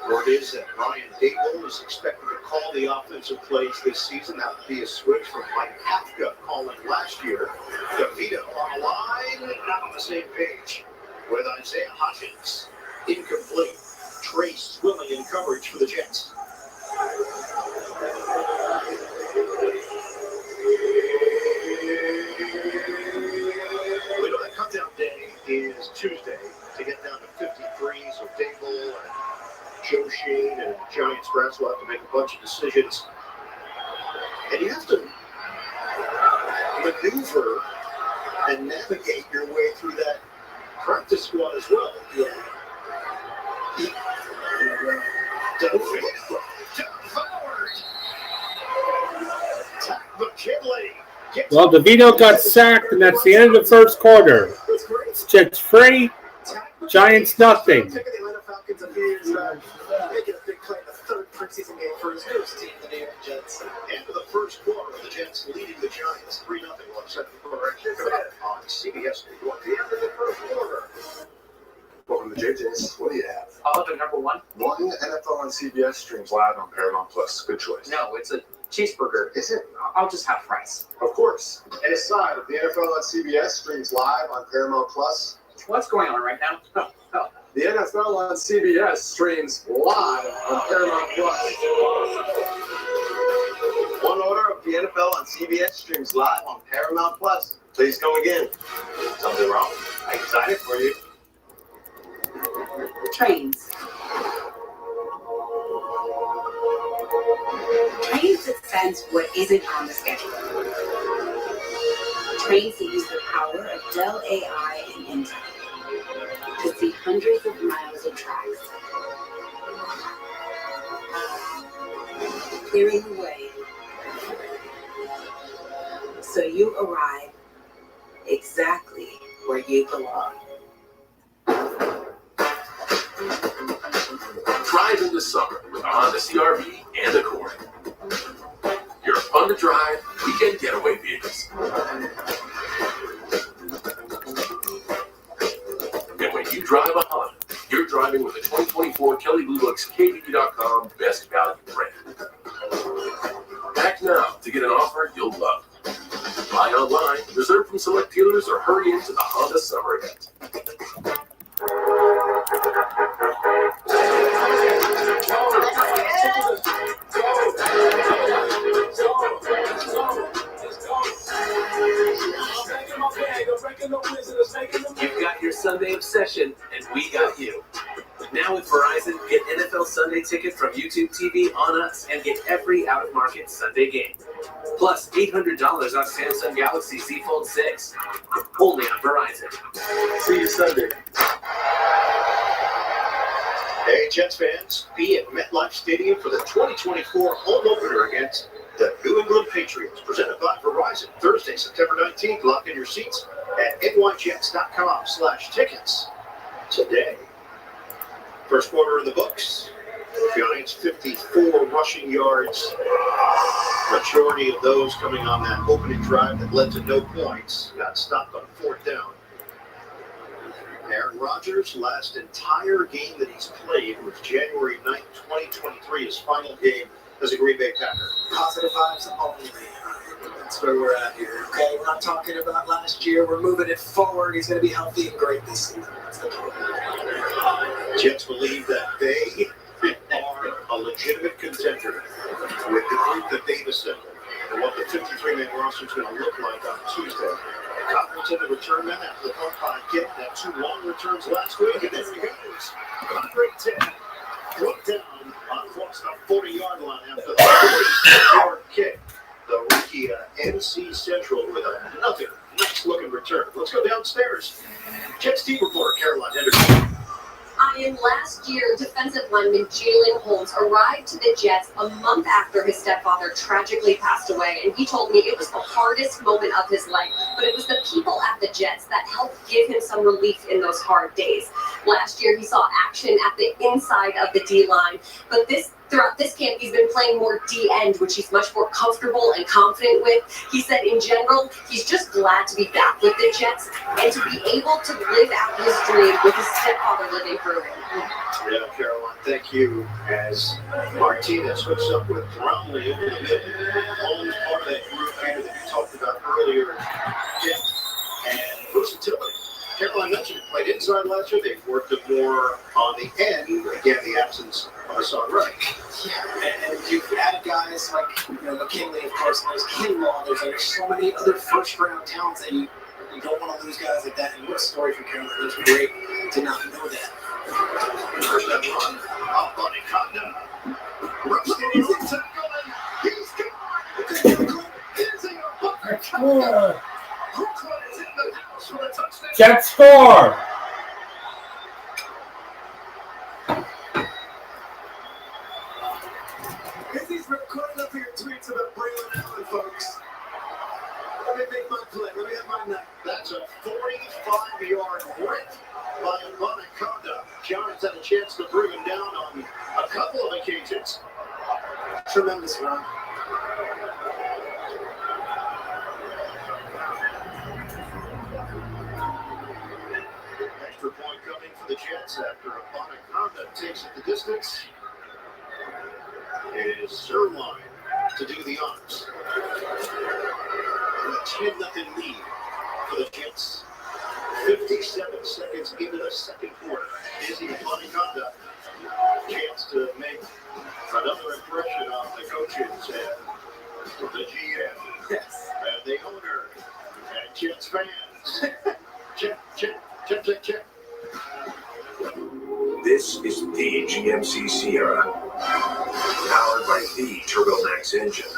Word is that Brian Dable is expected to call the offensive plays this season. That would be a switch from Mike Kafka calling last year. DeVito on the line, not on the same page with Isaiah Hodgins. Incomplete. Trey Swilling in coverage for the Jets. We know that cutdown day is Tuesday to get down to 53. So Dable and Joe Shane and Giants brass will have to make a bunch of decisions. And you have to maneuver and navigate your way through that practice squad as well. Well, DeVito got sacked, and that's the end of the first quarter. Jets free, Giants nothing. The Atlanta Falcons a few years back, making a big play in the third preseason game for his newest team, the New York Jets. And for the first quarter, the Jets leading the Giants 3-0 on second quarter on CBS New York. The end of the first quarter. Welcome to JJ's. What do you have? I'll have the number one. One NFL on CBS streams live on Paramount Plus. Good choice. No, it's a cheeseburger. Is it? I'll just have fries. Of course. And a side of the NFL on CBS streams live on Paramount Plus. What's going on right now? Oh. The NFL on CBS streams live on Paramount Plus. One order of the NFL on CBS streams live on Paramount Plus. Please come again. Something wrong? I designed it for you. Trains. Trains defends what isn't on the schedule. Trains that use the power of Dell AI and Intel to see hundreds of miles of tracks, clearing the way so you arrive exactly where you belong. Drive in the summer with a Honda CR-V and Accord. Your fun-to-drive weekend getaway vehicles. And when you drive a Honda, you're driving with the 2024 Kelley Blue Book's KBB.com Best Value brand. Act now to get an offer you'll love. Buy online, reserve from select dealers, or hurry into the Honda Summer Event. You've got your Sunday obsession, and we got you. Now with Verizon, get NFL Sunday Ticket from YouTube TV on us and get every out-of-market Sunday game. Plus $800 off Samsung Galaxy Z Fold 6. Only on Verizon. See you Sunday. Hey, Jets fans, be at MetLife Stadium for the 2024 home opener against the New England Patriots, presented by Verizon, Thursday, September 19th. Lock in your seats at nyjets.com/tickets today. First quarter in the books. Giants 54 rushing yards. Majority of those coming on that opening drive that led to no points. Got stopped on fourth down. Aaron Rodgers' last entire game that he's played was January 9th, 2023, his final game as a Green Bay Packer. Positive vibes only. That's where we're at here. Okay, we're not talking about last year. We're moving it forward. He's going to be healthy and great this season. That's the plan. Jets believe that they are a legitimate contender with the group that they've assembled and what the 53-man roster is going to look like on Tuesday. Confidence in the return man after the punt by Kidd. That 2 long returns last week, and there he goes. Andre 10 brought down across the 40-yard line after the 40-yard kick. The rookie NC Central with another nice looking return. Let's go downstairs. Jets team reporter Caroline Henderson. In last year, defensive lineman Jalen Holmes arrived to the Jets a month after his stepfather tragically passed away, and he told me it was the hardest moment of his life, but it was the people at the Jets that helped give him some relief in those hard days. Last year, he saw action at the inside of the D-line, but throughout this camp, he's been playing more D-end, which he's much more comfortable and confident with. He said in general, he's just glad to be back with the Jets and to be able to live out his dream with his stepfather living through him. Yeah, Caroline, thank you. As Martinez hooks up with Brownlee in the middle, Holmes part of that group here that you talked about earlier, depth and versatility. Caroline mentioned it played inside last year. They've worked it more on the end. Again, the absence of Hassan Reddick. Yeah, and you've added guys like McKinley, of course, and there's Kinlaw. There's so many other first-round talents that you don't want to lose guys like that. And what a story for Caroline. It's great to not know that. First up run, up on Anaconda. Roasting his tackle, and he's gone. Is he a bucket? Score. Brooklyn is in the house for the touchdown. Jets score. Izzy's been quite up here tweets about Braylon Allen, folks. Let me make my play. Let me have my night. That's a 45-yard rip by Anaconda. Giants had a chance to bring him down on a couple of occasions. Tremendous run. Extra point coming for the Jets after Anaconda takes it the distance. It is Zerline to do the honors. And a 10-0 lead for the Jets. 57 seconds into the second quarter. Izzy Anaconda. Chance to make another impression on the coaches and the GM. Yes. And the owner. And Jets fans. Check. This is the GMC Sierra, powered by the TurboMax engine,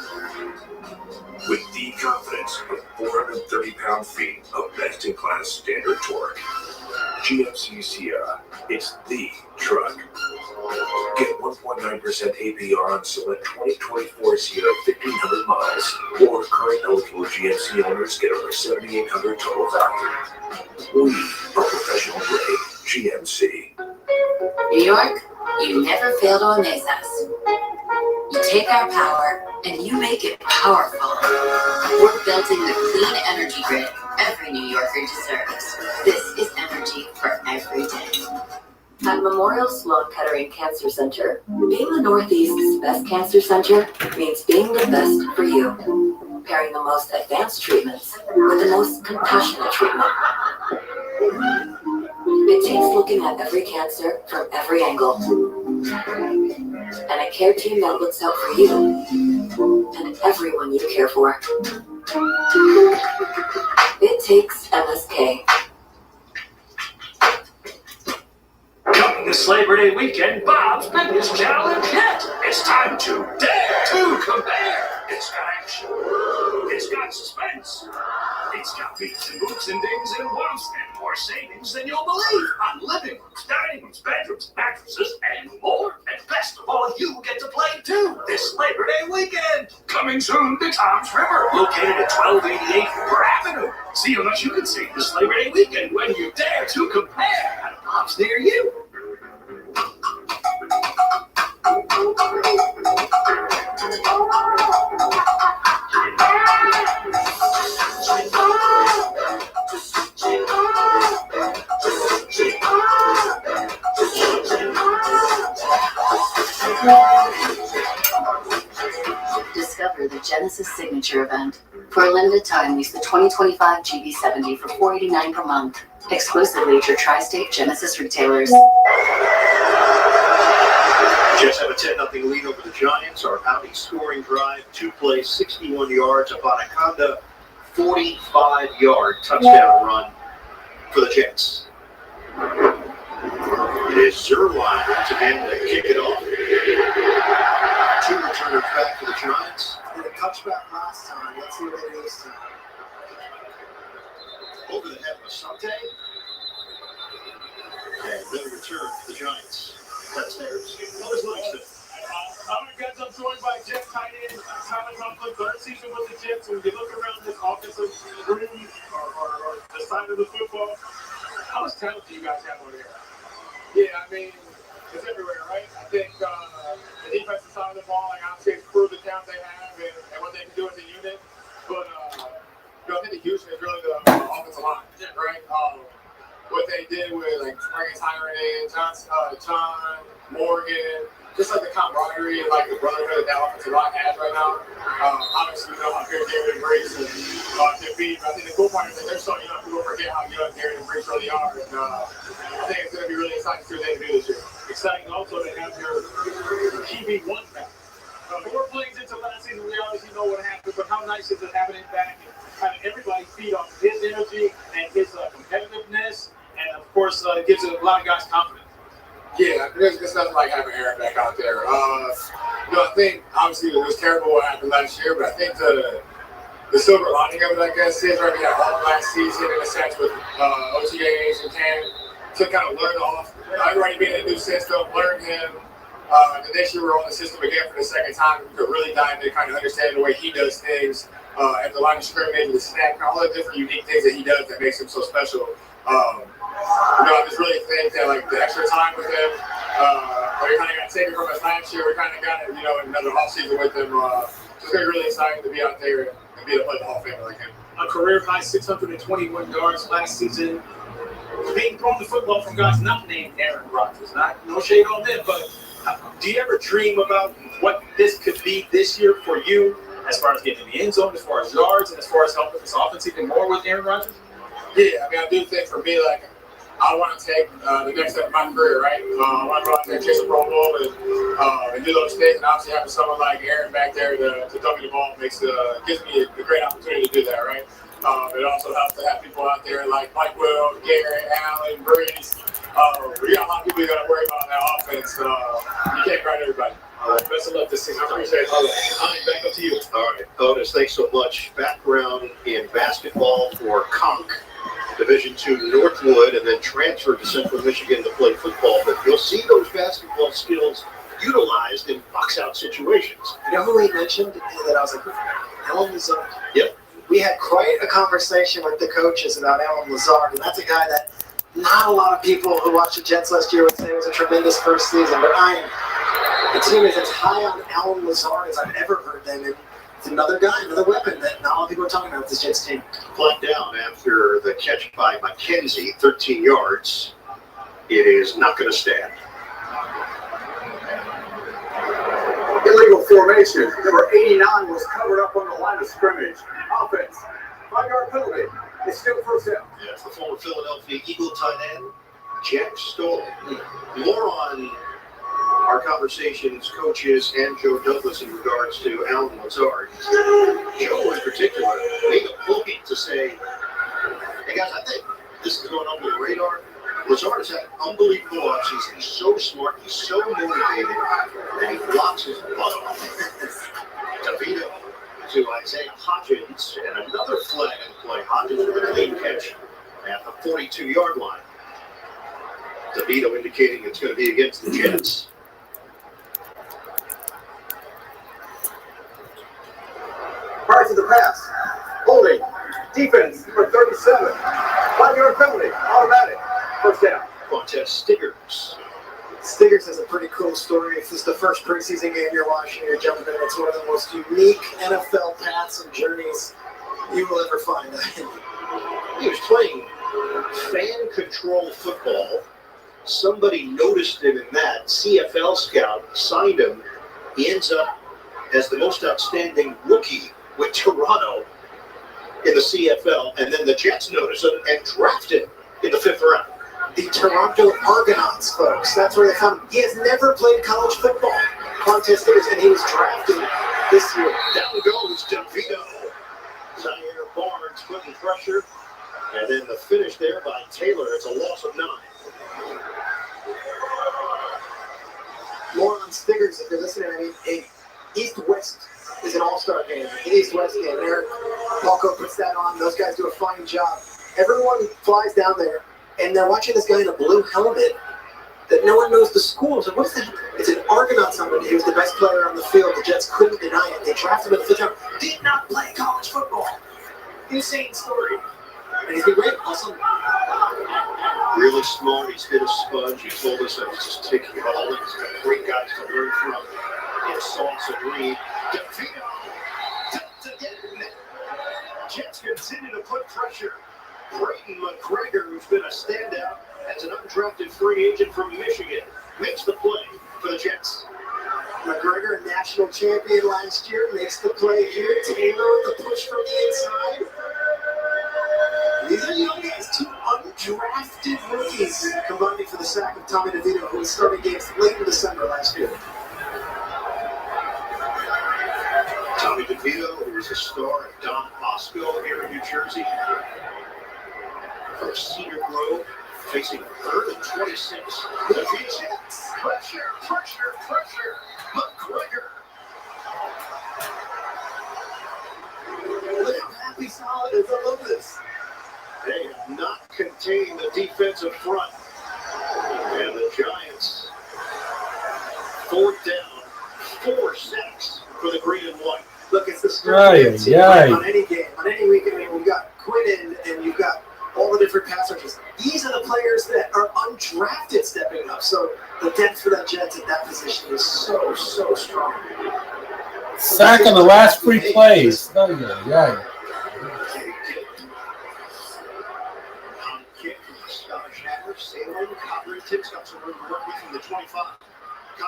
with the confidence of 430 pound-feet of best-in-class standard torque. GMC Sierra, it's the truck. Get 1.9% APR on select 2024 Sierra 1,500 miles, or current eligible GMC owners get over $7,800 total value. We are professional grade GMC. New York, you never fail to amaze us. You take our power and you make it powerful. We're building the clean energy grid every New Yorker deserves. This is energy for every day. At Memorial Sloan Kettering Cancer Center, being the Northeast's best cancer center means being the best for you. Pairing the most advanced treatments with the most compassionate treatment. It takes looking at every cancer from every angle. And a care team that looks out for you and everyone you care for. It takes MSK. Coming this Labor Day weekend, Bob's biggest challenge yet. It's time to dare to compare. It's got action. It's got suspense. It's got beats and boots and dings and wumps and more savings than you'll believe on living rooms, dining rooms, bedrooms, mattresses, and more. And best of all, you get to play too this Labor Day weekend. Coming soon to Tom's River, located at 1288 Hoover Avenue. See how much you can save this Labor Day weekend when you dare to compare at a Bob's near you. Discover the Genesis Signature event. For a limited time, use the 2025 GB70 for $489 per month. Exclusively at your tri-state Genesis retailers. Jets have a 10-0 lead over the Giants. Our outing scoring drive, 2 plays, 61 yards. Anaconda, 45-yard touchdown run for the Jets. It is Zerline once again to kick it off. 2 returners back for the Giants. Did a touchback last time. Let's see what it is. over the head of Asante. And then return for the Giants. That's theirs. Otis Langston. All right, guys, I'm joined by Jets tight end Tyler Conklin, third season with the Jets. When you look around this offensive room or the side of the football, how much talent do you guys have over there? Yeah, I mean, it's everywhere, right? I think the defensive side of the ball, like obviously, it's prove the talent they have and what they can do as a unit. But I think the huge thing is really the offensive line, right? What they did with like bringing Tyron in, John Morgan. Just like the camaraderie and like the brotherhood that offensive line has right now. Obviously, we know how good Garrett and Brace and can be. But I think the cool part is that they're so young. People forget how young Garrett and Brace really are. And I think it's going to be really exciting to see what they can do this year. Exciting also to have your QB1 back. 4 plays into last season, we obviously know what happened. But how nice is it having him back and having everybody feed off his energy and his competitiveness? And of course, it gives a lot of guys confidence. Yeah, there's nothing like having Aaron back out there. I think obviously it was terrible what happened last year, but I think the silver lining of it, I guess, is right. We had all last season in a sense with OTAs and camp to kind of learn off. Everybody being in a new system, learn him. And this year we're on the system again for the second time. We could really dive into kind of understand the way he does things at the line of scrimmage, the snap, all the different unique things that he does that makes him so special. I just really think that like the extra time with him, we kind of got taken from us last year. We kind of got it, in another offseason with him. It's going to be really exciting to be out there and be able to play the Hall of Fame like him. A career high 621 yards last season. Being thrown the football from guys not named Aaron Rodgers. No shade on them, but do you ever dream about what this could be this year for you as far as getting in the end zone, as far as yards, and as far as helping this offense even more with Aaron Rodgers? Yeah, I do think for me, like, I want to take the next step of my career, right? I want to go out there and chase a Pro Bowl and do those things. And obviously having someone like Aaron back there to dump me the ball gives me a great opportunity to do that, right? It also helps to have people out there like Mike Will, Garrett, Allen, Breeze. We got a lot of people you got to worry about in that offense. You can't guard everybody. Best of luck this season. I appreciate it. All right, back up to you. All right, Otis, thanks so much. Background in basketball for Conk. Division II Northwood, and then transferred to Central Michigan to play football. But you'll see those basketball skills utilized in box-out situations. You know who he mentioned that I was like, Alan Lazard? Yep. We had quite a conversation with the coaches about Alan Lazard, and that's a guy that not a lot of people who watched the Jets last year would say was a tremendous first season. But the team is as high on Alan Lazard as I've ever heard them. And it's another guy, another weapon that not a lot of people are talking about with this Jets team. Flat down after the catch by McKenzie, 13 yards. It is not going to stand. Illegal formation. Number 89 was covered up on the line of scrimmage. Offense. 5-yard penalty. It's still first down. Yes, the former Philadelphia Eagle tight end, Jack Stoll. More on our conversations, coaches, and Joe Douglas in regards to Alan Lazard. Joe, in particular, made a point to say, hey guys, I think this is going under the radar. Lazard has had an unbelievable offseason. He's so smart, he's so motivated, and he blocks his butt off. DeVito to Isaiah Hodgins, and another flag in play. Hodgins with a clean catch at the 42-yard line. DeVito indicating it's going to be against the Jets. Prior to the pass. Holding. Defense, number 37. 5-yard penalty. Automatic. First down. Montez Stiggers. Stiggers has a pretty cool story. If this is the first preseason game you're watching, you're jumping in. It's one of the most unique NFL paths and journeys you will ever find. He was playing fan control football. Somebody noticed him in that. CFL scout signed him. He ends up as the most outstanding rookie with Toronto in the CFL. And then the Jets noticed him and drafted him in the 5th round. The Toronto Argonauts, folks. That's where they found him. He has never played college football. Montez Stiggers, and he was drafted this year. Down goes DeVito. Zaire Barnes putting pressure. And then the finish there by Taylor. It's a loss of 9. More on Stiggers if you're listening. East-West is an all-star game. An East-West game. There, Paulco puts that on. Those guys do a fine job. everyone flies down there, and they're watching this guy in a blue helmet that no one knows the school. So what is that? It's an Argonauts helmet. He was the best player on the field. The Jets couldn't deny it. They drafted him in the 5th round. Did not play college football. Insane story. And he's been great. Awesome. Really smart. He's hit a sponge. He told us that he's just taking it all in. He's got great guys to learn from. In Salsa Green. DeVito. Again. Jets continue to put pressure. Brayton McGregor, who's been a standout as an undrafted free agent from Michigan, makes the play for the Jets. McGregor, national champion last year, makes the play here. Taylor with the push from the inside. These are young guys, 2 undrafted rookies combining for the sack of Tommy DeVito, who was starting games late in December last year. Tommy DeVito, who was a star at Don Bosco here in New Jersey. From Cedar Grove, facing 3rd and 26. DeVito, pressure. McGregor. Look how happy Solid is. I love this. They have not contained the defensive front. And the Giants, 4th down, 4 sacks for the green and white. Look, it's the strength Right, right. on any game, on any weekend. I mean, we've got Quinn and you've got all the different pass rushers. These are the players that are undrafted stepping up. So the depth for that Jets at that position is so strong. Sack on the last 3 plays. Oh, yeah.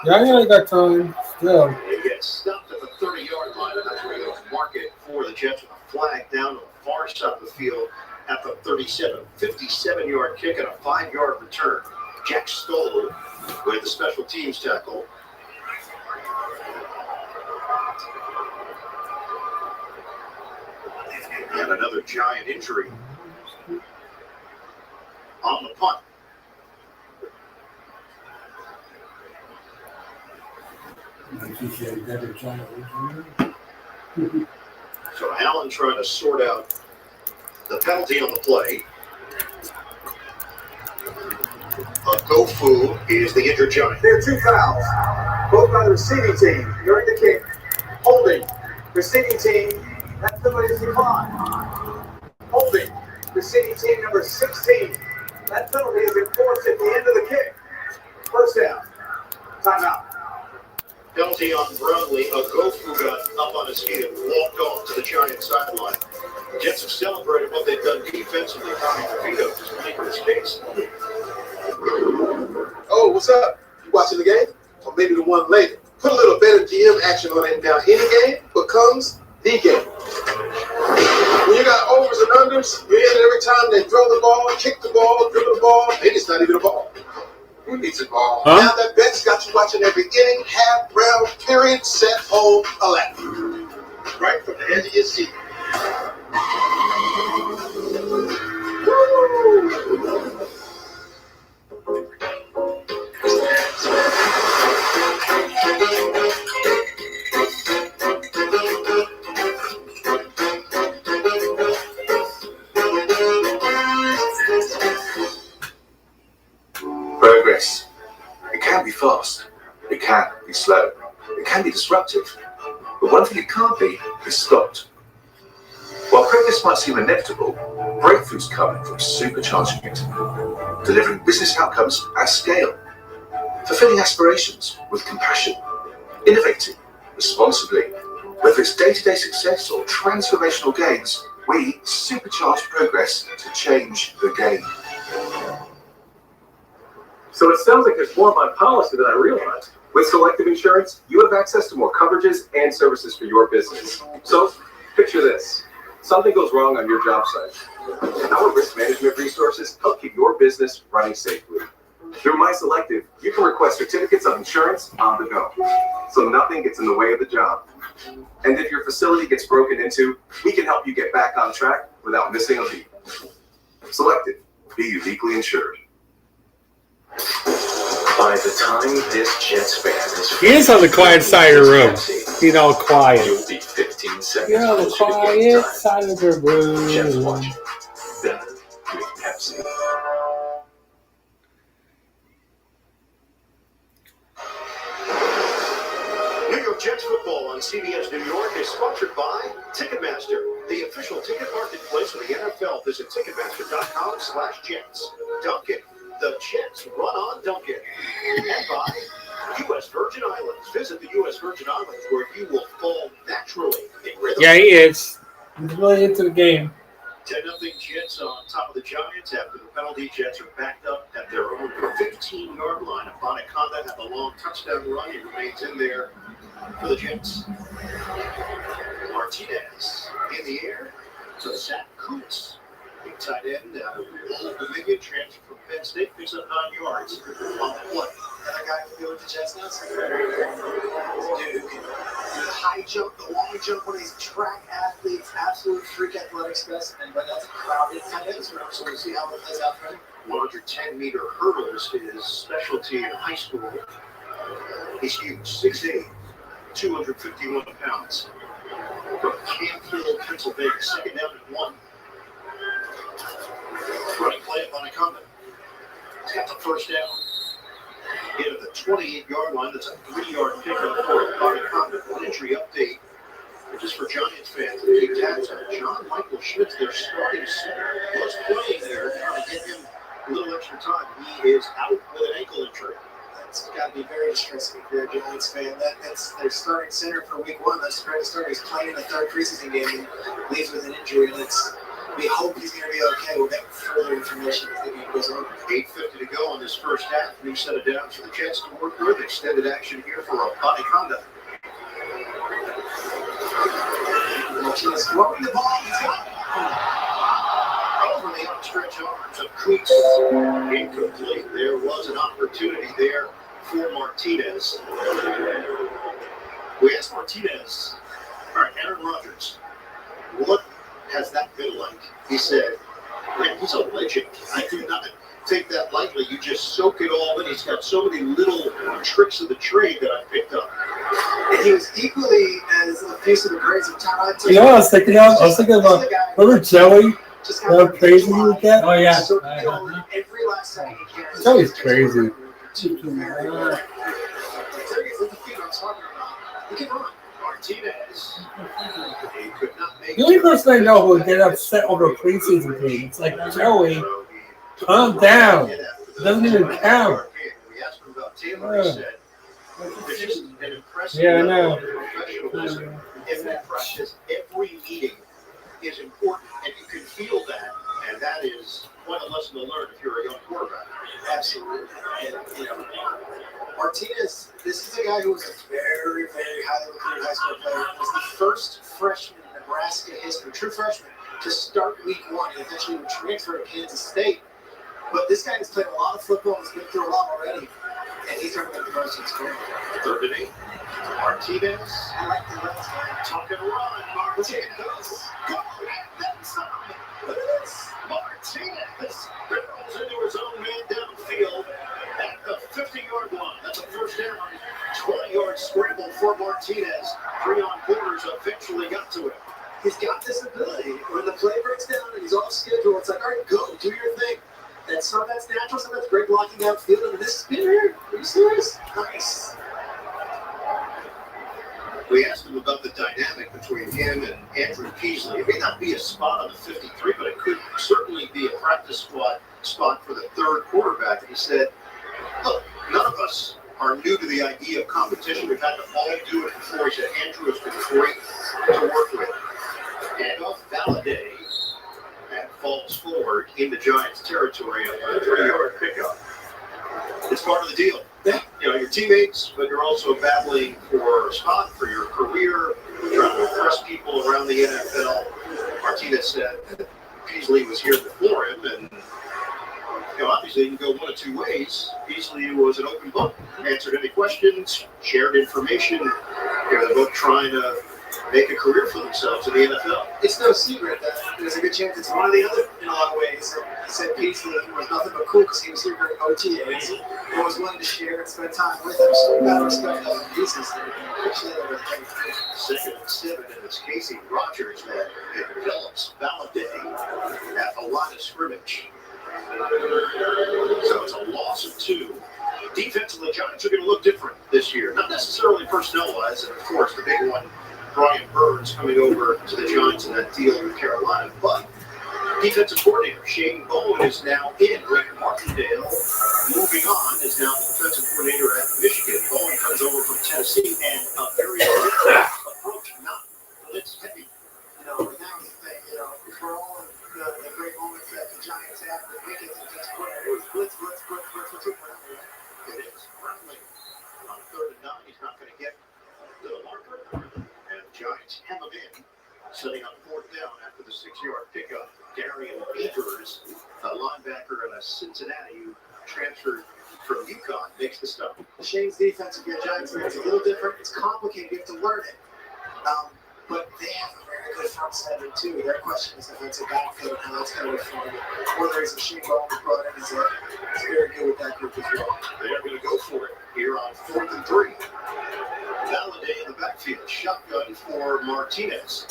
Yeah, I got time. Still. They get stopped at the 30-yard line. That's where they'll mark it for the Jets with a flag down to the far side of the field at the 37. 57-yard kick and a 5-yard return. Jack Stoll with the special teams tackle. And another Giant injury on the punt. So Allen trying to sort out the penalty on the play. Gofu is the injured Giant. There are 2 fouls, both by the receiving team during the kick. Holding, receiving team, that penalty is declined. Holding, receiving team number 16, that penalty is enforced at the end of the kick. First down, timeout. Penalty on Brownlee. Gofu got up on his feet and walked off to the Giant sideline. Jets have celebrated what they've done defensively. Tommy DeVito just making his case. Oh, what's up? You watching the game? Or maybe the one later. Put a little better GM action on it now. Any game becomes the game. When you got overs and unders, you're in every time they throw the ball, kick the ball, dribble the ball. Maybe it's not even a ball. Who needs a ball? Huh? Now that bet's got you watching every inning, half, round, period, set, hold, elect. Right from the edge of your seat. Progress. It can be fast. It can be slow. It can be disruptive. But one thing it can't be is stopped. While progress might seem inevitable, breakthroughs come from supercharging it, delivering business outcomes at scale, fulfilling aspirations with compassion, innovating responsibly. Whether it's day-to-day success or transformational gains, we supercharge progress to change the game. So it sounds like there's more of my policy than I realized. With Selective Insurance, you have access to more coverages and services for your business. So picture this. Something goes wrong on your job site. Our risk management resources help keep your business running safely. Through My Selective, you can request certificates of insurance on the go, so nothing gets in the way of the job. And if your facility gets broken into, we can help you get back on track without missing a beat. Selective, be uniquely insured. By the time this Jets fan is He is on the quiet side of the room. He's all quiet. you'll be 15 seconds You're on the closer to game quiet time. side of the room. Jets watch. Then Pepsi. New York Jets football on CBS New York is sponsored by Ticketmaster, the official ticket marketplace of the NFL. Visit Ticketmaster.com/Jets. Dunkin', the Jets run on Dunkin'. And by U.S. Virgin Islands. Visit the U.S. Virgin Islands where you will fall naturally in rhythm. Yeah, he is. He's really into the game. 10-0 Jets on top of the Giants after the penalty. Jets are backed up at their own 15-yard line. Abonaconda had the long touchdown run. He remains in there for the Jets. Martinez in the air to Zach Kuntz. Big tight end out of Old Dominion, transfer from Penn State, picks up 9 yards on the play. Another guy who go with the Jets now. Dude, the high jump, the long jump, one of these track athletes, absolute freak athletic specimen, but that's a crowded tight end room, so we'll see how it plays out for him. 110-meter hurdles, his specialty in high school. He's huge, 6'8", 251 pounds. From Canfield, Pennsylvania, second down and 1. Running play at Abonaconda. He's got the first down. Hit at the 28-yard line. That's a 3-yard pickup for Abonaconda. One injury update. Just for Giants fans, the big tabs on John Michael Schmitz, their starting center, was playing there, trying to get him a little extra time. He is out with an ankle injury. That's got to be very distressing if you're a Giants fan. That's their starting center for week 1. That's the starter. He's playing in the 3rd preseason game and leaves with an injury. We hope he's going to be okay. We'll get further information as the game goes on. 8:50 to go in this first half. New set of downs for the Jets to work with. Extended action here for Abonaconda. Martinez throwing the ball. He's got it. Over the outstretched arms of Kuntz. Incomplete. There was an opportunity there for Martinez. We asked Martinez, all right, Aaron Rodgers, what has that been like? He said, man, he's a legend. I do not take that lightly. You just soak it all in. He's got so many little tricks of the trade that I picked up. And he was equally as effusive and crazy. You know what I was thinking of? I was thinking about, remember Joey? How crazy he would get? Oh, yeah. Every last second he can. Joey's crazy. Martinez. He could not make The only person I know who would get upset over a preseason game, it's like, Joey, calm down. It doesn't even count. We asked him about Taylor. He said, there's just an impressive Yeah, I level know. of professionalism in that practice. Every meeting is important, and you can feel that. And that is quite a lesson to learn if you're a young quarterback. Absolutely. And, Martinez, this is a guy who was a very, very highly recruited high school player. He was the first freshman in Nebraska history, true freshman, to start week 1. He eventually would transfer to Kansas State. But this guy has played a lot of football and has been through a lot already. And he's going to make the most of his career. 3rd and 8. Martinez. I like the left hand. Tuck and run. Martinez. Go inside. Look at this. Martinez barrels into his own man downfield at the 50-yard line. That's a first down. 20-yard scramble for Martinez. 3 on quarters eventually got to him. He's got this ability. When the play breaks down and he's off schedule, it's like, all right, go, do your thing. And some of that's natural, some of that's great blocking downfield. And this spinner, are you serious? Nice. We asked him about the dynamic between him and Andrew Peasley. It may not be a spot on the 53, but it could certainly be a practice spot for the 3rd quarterback. And he said, look, none of us are new to the idea of competition. We've had to all do it before. He said Andrew has been great to work with. And off Valladay and falls forward in the Giants' territory on a 3-yard pickup. It's part of the deal. Your teammates, but you're also battling for a spot for your career, trying to impress people around the NFL. Martinez said Peasley was here before him, and obviously you can go one of two ways. Peasley was an open book, answered any questions, shared information. They're both trying to make a career for themselves in the NFL. It's no secret that there's a good chance it's one or the other in a lot of ways. He said Peasley was nothing but cool because he was here during OTAs and was willing to share and spend time with him. So we've got to respect other pieces. Second and 7, and it's Casey Rogers that develops Valladay at the line of scrimmage. So it's a loss of 2. Defensively, the Giants are going to look different this year. Not necessarily personnel-wise, and of course, the big one, Brian Burns coming over to the Giants in that deal with Carolina, but defensive coordinator Shane Bowen is now in. Rick Martindale, moving on, is now the defensive coordinator at Michigan. Bowen comes over from Tennessee, and a very different approach, not blitz heavy. And that was the thing, for all of the great moments that the Giants have with Wiggins and just it was blitz. It is. Brownlee on 3rd and 9, he's not going to get the marker. And the Giants hem him in, setting up 4th down after the 6-yard pickup. Darian Beavers, a linebacker in Cincinnati who transferred from UConn, makes the stop. Shane's defense of your Giants is a little different. It's complicated. You have to learn it. But they have a very good front seven, too. Their question is if it's a backfield and how that's going to look for them. Whether it's a Shane Bowen brought in, is very good with that group as well. They're going to go for it here on 4th and 3. Valladay in the backfield, shotgun for Martinez.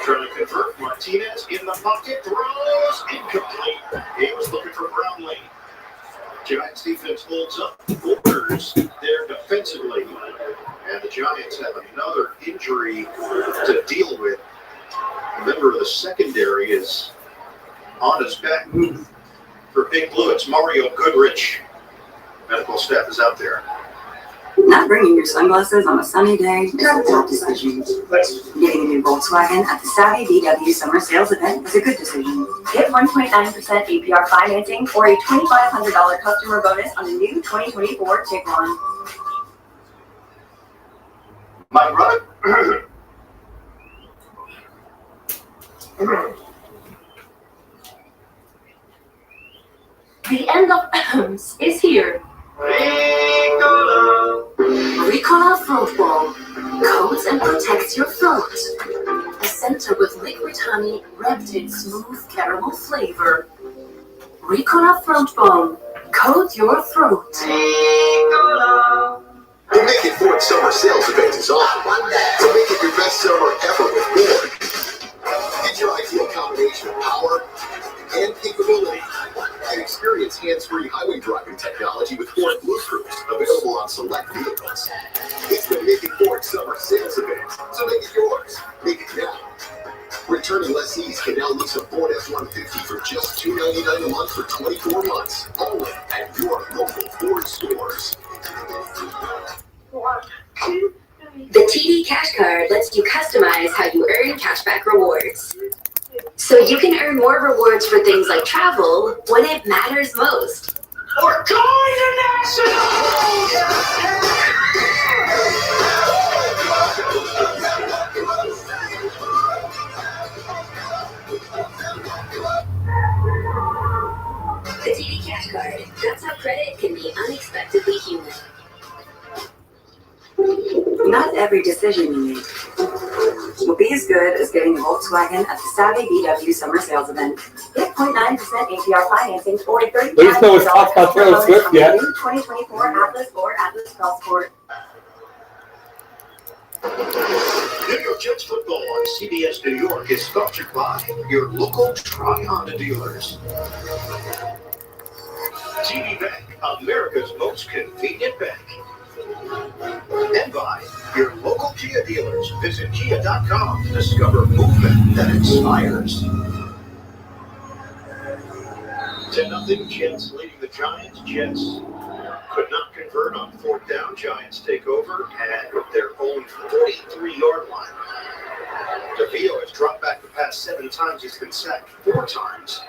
Trying to convert. Martinez in the pocket, throws incomplete. He was looking for Brownlee. Giants defense holds up. Borders there defensively. And the Giants have another injury to deal with. A member of the secondary is on his back. For Big Blue, it's Mario Goodrich. Medical staff is out there. Not bringing your sunglasses on a sunny day is a tough decision. Getting a new Volkswagen at the Savvy VW Summer Sales Event is a good decision. Get 1.9% APR financing or a $2,500 customer bonus on a new 2024 Tiguan. My brother? The end of is here. Ricola Throat Balm coats and protects your throat. A center with liquid honey wrapped in smooth caramel flavor. Ricola Throat Balm, coat your throat. The Make It Ford Summer Sales Event is on. So make it your best summer ever with Ford. Get your ideal combination of power and capability. And experience hands-free highway driving technology with Ford BlueCruise, available on select vehicles. It's the Make It Ford Summer Sales Event, so make it yours. Make it now. Returning lessees can now lease a Ford F-150 for just $299 a month for 24 months, only at your local Ford stores. The TD Cash Card lets you customize how you earn cashback rewards. So you can earn more rewards for things like travel when it matters most. We're going The TD Cash Card. That's how credit can be unexpectedly human. Not every decision you make will be as good as getting a Volkswagen at the Savvy VW Summer Sales Event. Get 0.9% APR financing or a $30,000 Please know it's talked about Taylor bonus Swift on the yet. new 2024 Atlas or Atlas Crossport. New York Jets football on CBS New York is sponsored by your local Tri-Honda dealers. TD Bank, America's most convenient bank. And by your local Kia dealers. Visit Kia.com to discover movement that inspires. 10-0 Jets leading the Giants. Jets could not convert on 4th down. Giants take over at their own 43-yard line. DeVito has dropped back the pass 7 times. He's been sacked 4 times.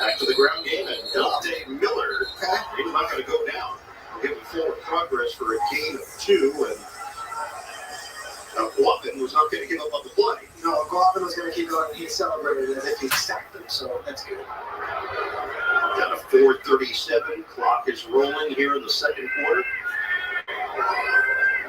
Back to the ground game, and Dante Miller, he's not going to go down. Given forward progress for a gain of 2, and Guavin was not going to give up on the play. No, Guavin was going to keep going. He celebrated as if he sacked him, so that's good. Down to 4:37. Clock is rolling here in the second quarter.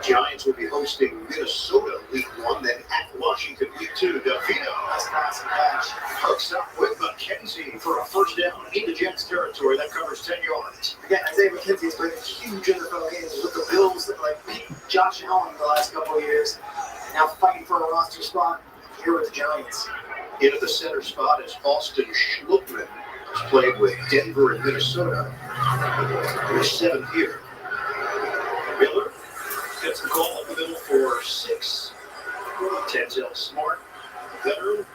Giants will be hosting Minnesota Week 1, then at Washington Week 2. DeVito. That's pass and catch. Hooks up with McKenzie for a first down into Jets territory. That covers 10 yards. Again, Isaiah McKenzie has played in huge NFL games with the Bills that beat Josh Allen the last couple of years. Now fighting for a roster spot here with the Giants. Into the center spot is Austin Schluckman. played with Denver and Minnesota. There's 7 here. Miller gets the call up the middle for 6. Denzel Smart, veteran,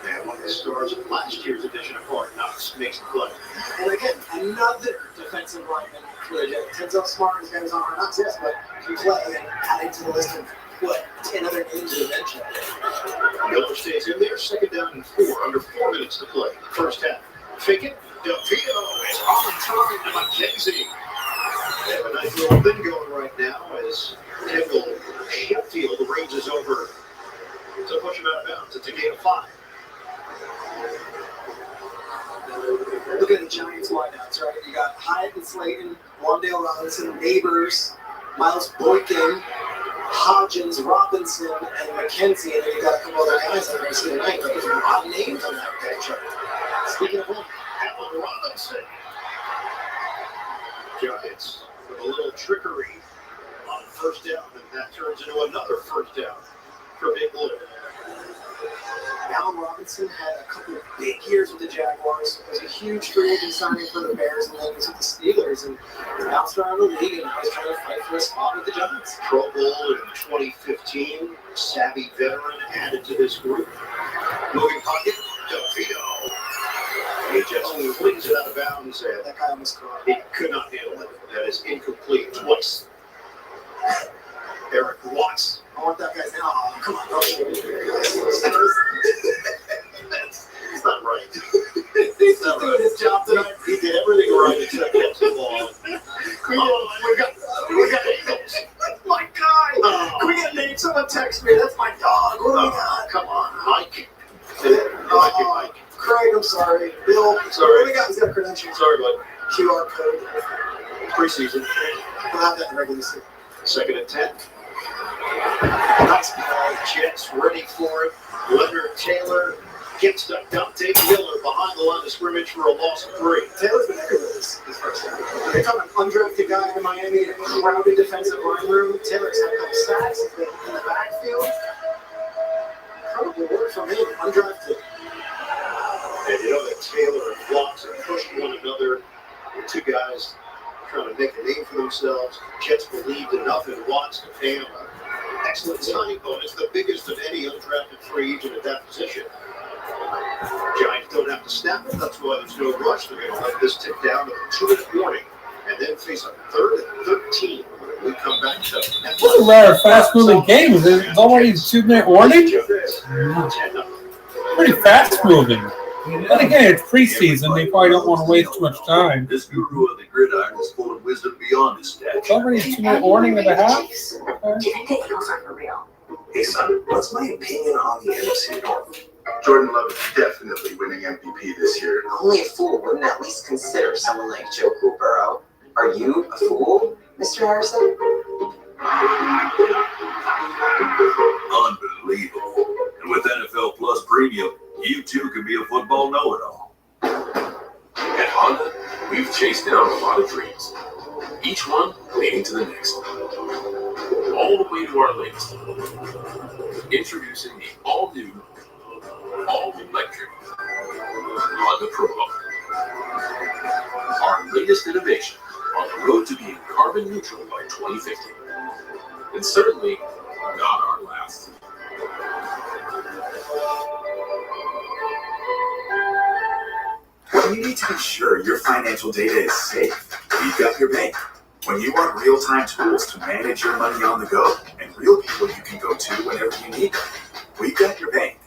and one of the stars of last year's edition of Hard Knocks, makes the play. And again, another defensive lineman for the Jets. Denzel Smart is on Hard Knocks, yes, but he play and added to the list of, 10 other names you mentioned. Miller stays in there, 2nd down and 4, under 4 minutes to play. First half. Fake it. DeVito is on target to McKenzie. They have a nice little thing going right now as Kendall Sheffield ranges over to push him out of bounds. It's a gain of 5. Look at the Giants wideouts, right? You got Hyatt and Slayton, Wandale Robinson, Neighbors, Miles Boykin, Hodgins, Robinson, and McKenzie, and then you got a couple other guys that I've seen tonight. But there's a lot of names on that picture. Speaking of whom, Allen Robinson. Giants with a little trickery on 1st down, and that turns into another 1st down for Big Blue. Allen Robinson had a couple of big years with the Jaguars. It was a huge free agent signing for the Bears, and then he was with the Steelers, and bounced around the league, and now he's trying to fight for a spot with the Giants. Pro Bowl in 2015, savvy veteran added to this group. Moving pocket, DeVito. He just flings it out of bounds, and that guy almost cried. He could not handle it. That is incomplete twice. Eric Watts. I want that guy's name. Oh, come on. That's not right. He's not doing his job tonight. He did everything right except catch the ball. We got Eagles. That's my guy. Oh. Can we get a name? Someone text me. That's my dog. What do we got? Come on, Mike. Mike. Craig, I'm sorry. Bill, sorry. What do we got? He's got credentials. Sorry, bud. QR code. Preseason. We'll have that in regular season. 2nd and 10. Nice play. Jets ready for it. Leonard Taylor gets to Dante Miller behind the line of scrimmage for a loss of 3. Taylor's been everywhere this first half. They're talking about undrafted guy in Miami, a crowded defensive line room. Taylor's had a couple sacks. He's been in the backfield. Incredible work from him, undrafted. And you know that Taylor and Watts have pushed one another. The 2 guys trying to make a name for themselves. Jets believed enough in Watts to pay him an excellent signing bonus, the biggest of any undrafted free agent at that position. Giants don't have to snap it. That's why there's no rush. They're going to let this tick down to a 2-minute warning and then face a 3rd and 13 when we come back to It's a rare, fast-moving game. It's already a 2-minute warning. Pretty fast-moving. But again, it's preseason. They probably don't want to waste too much time. This guru of the gridiron is full of wisdom beyond his It's stature. already a 2-minute warning and a half. Do you think the Eagles are for real? Hey, son, what's my opinion on the NFC North? Jordan Love is definitely winning MVP this year. Only a fool wouldn't at least consider someone like Joe Burrow. Are you a fool, Mr. Harrison? Unbelievable. And with NFL Plus Premium, you too can be a football know-it-all. At Honda, we've chased down a lot of dreams, each one leading to the next. All the way to our latest. Introducing the all-new electric Honda Provo. Our latest innovation on the road to being carbon neutral by 2050. And certainly not our last. When you need to be sure your financial data is safe, we've got your bank. When you want real-time tools to manage your money on the go and real people you can go to whenever you need them, we've got your bank.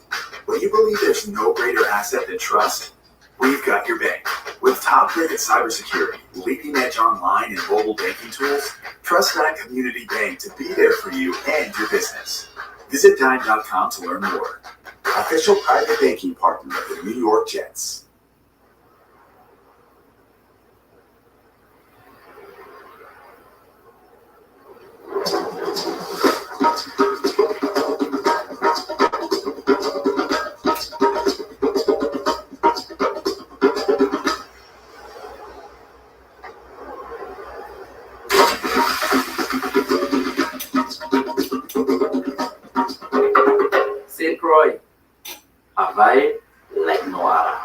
When you believe there's no greater asset than trust, we've got your bank. With top-rated cybersecurity, leading-edge online and mobile banking tools, trust that community bank to be there for you and your business. Visit Dime.com to learn more. Official private banking partner of the New York Jets. St. Croix, Hawaii, Lake Noara.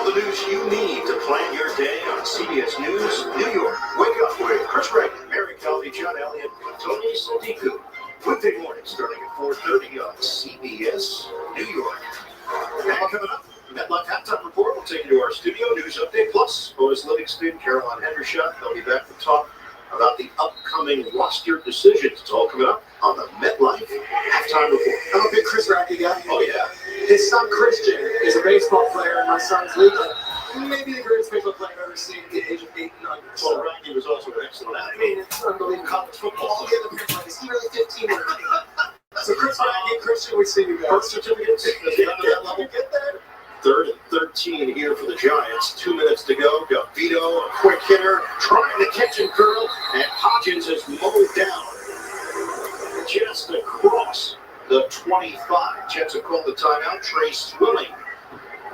All the news you need to plan your day on CBS News New York. Wake up with Chris Reagan, Mary Calvi, John Elliott, Tony Sadiku. Weekday morning starting at 4:30 on CBS New York. And coming up, MetLife Halftime Report will take you to our studio news update. Plus, Otis Livingston, Caroline Hendershot, they'll be back to talk about the upcoming roster decisions. It's all coming up on the MetLife Halftime Report. I'm a big Chris Racky guy. Oh, yeah. His son Christian is a baseball player in my son's league. Maybe the greatest baseball player I've ever seen at the age of 8 and under. Well, Racky was also an excellent athlete. I mean, it's unbelievable. College football. I'll give him his, like, is he really 15 or So Chris Racky, Christian, we see you guys. Birth certificates. Does he have that level? Get there. 3rd and 13 here for the Giants. 2 minutes to go. Got Vito, a quick hitter, trying to catch and curl, and Hodgins has mowed down just across the 25. Jets have called the timeout. Trey Swilling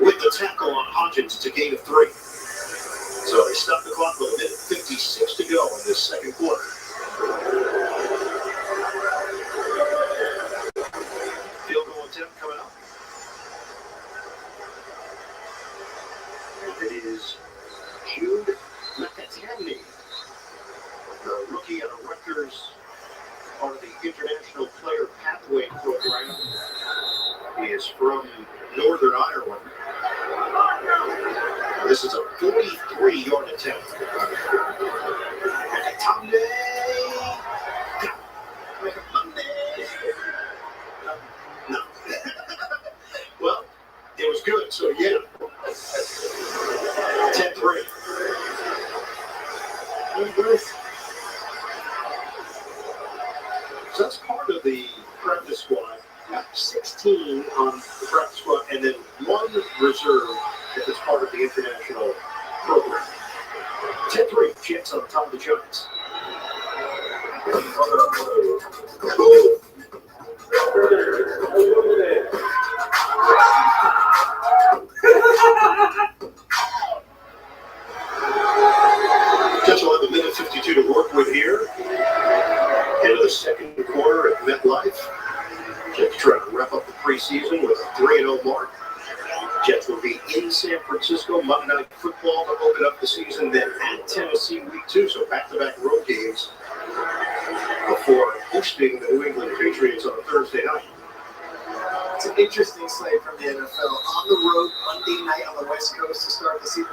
with the tackle on Hodgins to gain of 3. So they stopped the clock with 1:56 to go in this second quarter. Field goal attempt coming up. And it is Jude Nakatani, the rookie out of Rutgers, part of the International Player Pathway Program. He is from Northern Ireland. This is a 43-yard attempt. No. Well, it was good, so yeah. 10-3. So that's part of the practice squad. 16 on the practice squad, and then 1 reserve if it's part of the international program. 10-3, Jets on top of the Giants. Jets will have 1:52 to work with here. Into the second quarter at MetLife. Jets trying to wrap up the preseason with a 3-0 mark. Jets will be in San Francisco Monday Night Football to open up the season, then at Tennessee week 2, so back-to-back road games before hosting the New England Patriots on Thursday night. It's an interesting slate from the NFL. On the road Monday night on the West Coast to start the season,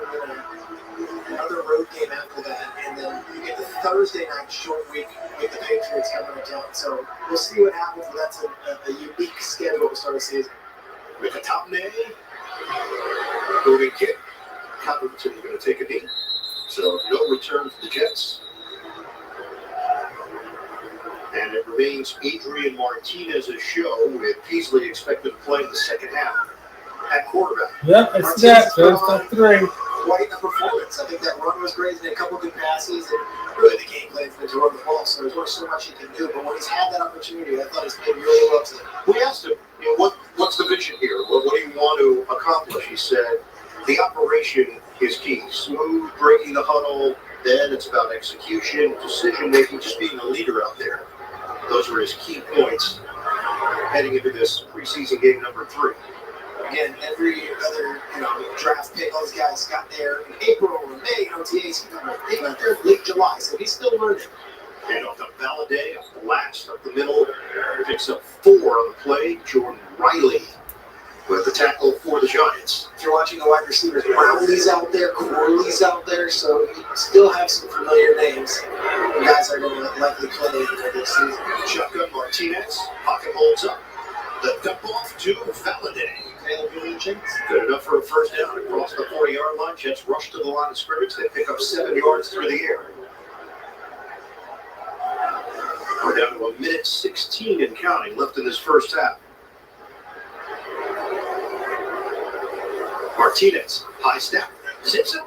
with another road game after that, and then you get the Thursday night short week with the Patriots coming to town. So we'll see what happens, but that's a unique schedule to start the season. With a top name, moving kick. Covington is going to take a knee. So no return for the Jets. And it remains Adrian Martinez's show, with Peasley expected to play in the second half at quarterback. Yep, it's that. First up 3. Quite a performance. I think that run was great. He made a couple good passes, and really the game plan for him to run the ball. So there's only so much he can do. But when he's had that opportunity, I thought he's played really well today. We asked him, what's the vision here? What do you want to accomplish? He said, the operation is key. Smooth, breaking the huddle. Then it's about execution, decision making, just being a leader out there. Those were his key points heading into this preseason game number 3. Again, every other draft pick, all these guys got there in April or May, OTAs. They got there in late July, so he's still learning. And off the Valladay, a blast up the middle, picks up 4 on the play. Jordan Riley with the tackle for the Giants. If you're watching the wide receivers, Brownlee's out there, Corley's out there, so you still have some familiar names. The guys are going to likely play in the regular season. Shotgun Martinez, pocket holds up. The dump off to Valladay. Good enough for a first down across the 40-yard line. Jets rush to the line of scrimmage. They pick up 7 yards through the air. We're down to 1:16 and counting left in this first half. Martinez, high step, zips it,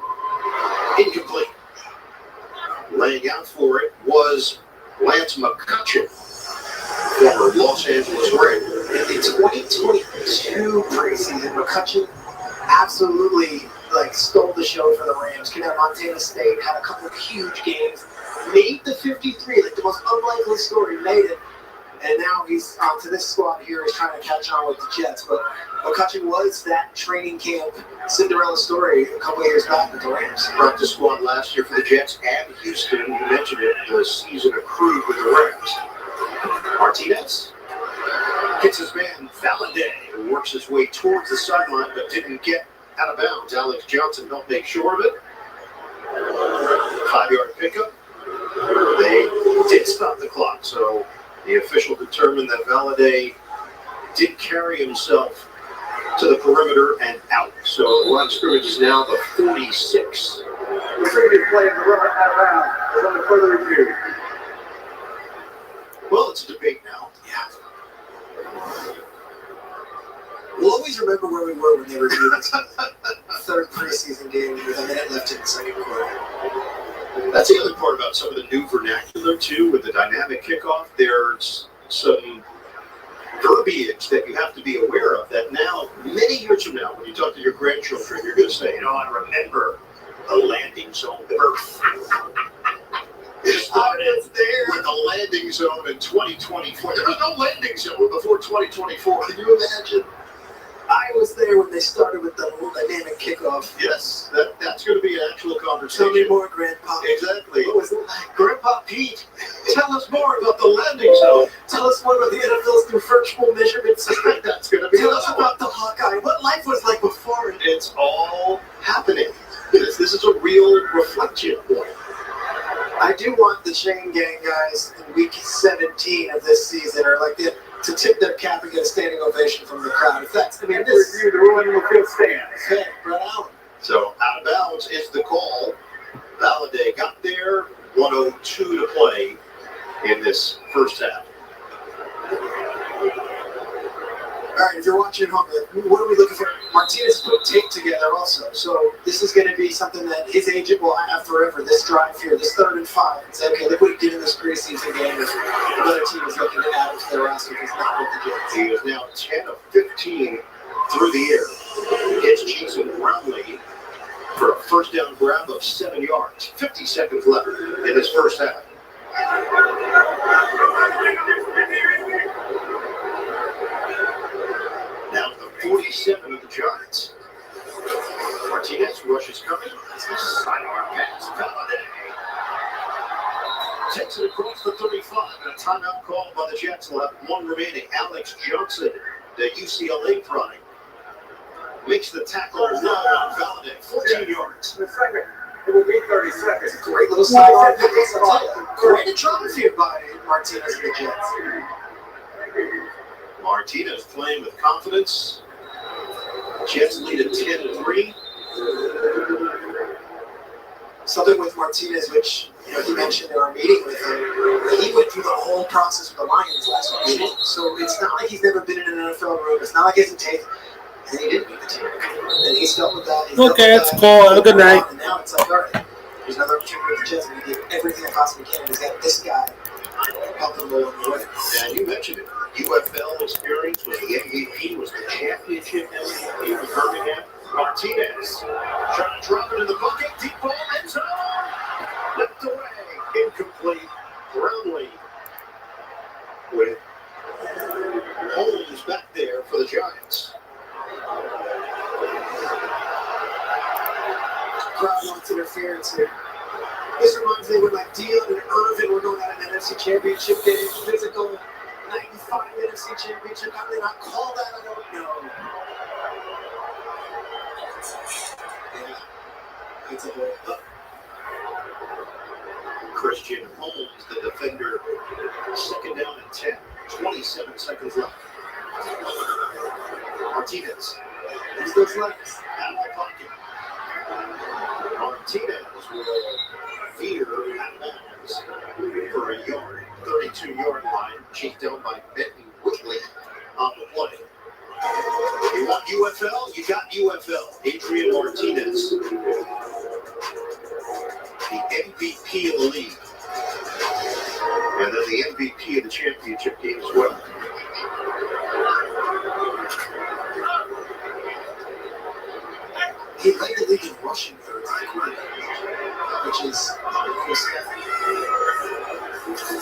incomplete. Laying out for it was Lance McCutcheon, former Los Angeles Ram. In the 2022 preseason, McCutcheon absolutely stole the show for the Rams. Came out of Montana State, had a couple of huge games, made the 53, the most unlikely story, made it. and now he's onto this squad here. He's trying to catch on with the Jets. But McCutcheon was that training camp Cinderella story a couple of years back with the Rams. Practice squad last year for the Jets and Houston. You mentioned it, the season accrued with the Rams. Martinez hits his man, Valladay, who works his way towards the sideline but didn't get out of bounds. Alex Johnson helped make sure of it. 5-yard pickup. They did stop the clock, so the official determined that Valladay did carry himself to the perimeter and out. So the line of scrimmage is now the 46. The previous play in the run out of bounds is under further review. Well, it's a debate now. Yeah. We'll always remember where we were when they reviewed this third preseason game with a minute left in the second quarter. That's the other part about some of the new vernacular, too, with the dynamic kickoff. There's some verbiage that you have to be aware of that now, many years from now, when you talk to your grandchildren, you're going to say, I remember the landing zone birth. It started there with the landing zone in 2024. There was no landing zone before 2024. Can you imagine? I was there when they started with the dynamic kickoff. Yes, that's going to be an actual conversation. Tell me more, Grandpa. Exactly. What was it like? Grandpa Pete, tell us more about the landing zone. Tell us more about the NFL's new virtual measurement system. That's going to be Tell us about the Hawkeye. What life was like before it. It's all happening. This is a real reflection point. I do want the Chain Gang guys in week 17 of this season, or like to tip their cap and get a standing ovation from the crowd. If that's, this review the ruling will field stand. Okay, Brett Allen. So out of bounds is the call. Valladay got there. 1:02 to play in this first half. All right, if you're watching at home, what are we looking for? Martinez put tape together also. So this is going to be something that his agent will have forever, this drive here, this 3rd and 5. And say, okay, look what he did in this preseason game if another team is looking to add to their roster if he's not with the Jets. He is now 10 of 15 through the air. It's Jason Brownlee for a first down grab of 7 yards. 50 seconds left in this first half. Now the 47 of the Giants. Martinez, rush is coming. Sidearm pass. Valladay takes it across the 35. And a timeout called by the Jets. Will have one remaining. Alex Johnson, the UCLA product, makes the tackle on Valladay. 14 yards. In a second, it will be 30 seconds. Great little sidearm pass. Great drive here by Martinez and the Jets. Martinez playing with confidence. Jets lead at 10-3. Something with Martinez, which he mentioned in our meeting with him, he went through the whole process with the Lions last week. So it's not like he's never been in an NFL room. It's not like he hasn't taken. And he didn't make the team. And he's dealt with that. Okay, that's cool. Have a good night. And now it's like, all right, there's another opportunity with the Jets. We did everything I possibly can. He's got this guy helping him along the way. And you mentioned it. UFL experience was the MVP, was the championship MVP with Birmingham. Martinez trying to drop it in the bucket. Deep ball, end zone. Left away. Incomplete. Brownlee with Holmes back there for the Giants. Crowd wants interference here. This reminds me when like Dion and Irvin were going at an NFC Championship game, physical 95 NFC Championship. How did they not call that? I don't know. Yeah, it's a whole. Christian Holmes, the defender, second down and 10. 27 seconds left. Martinez. Use those legs. Out of the pocket. Martinez will veer out of bounds for a yard. 32-yard line. Chased down by Benton Whitley on the play. You want UFL? You got UFL. Adrian Martinez. The MVP of the league. And then the MVP of the championship game as well. He led the league in rushing third quarter, which is cool stuff.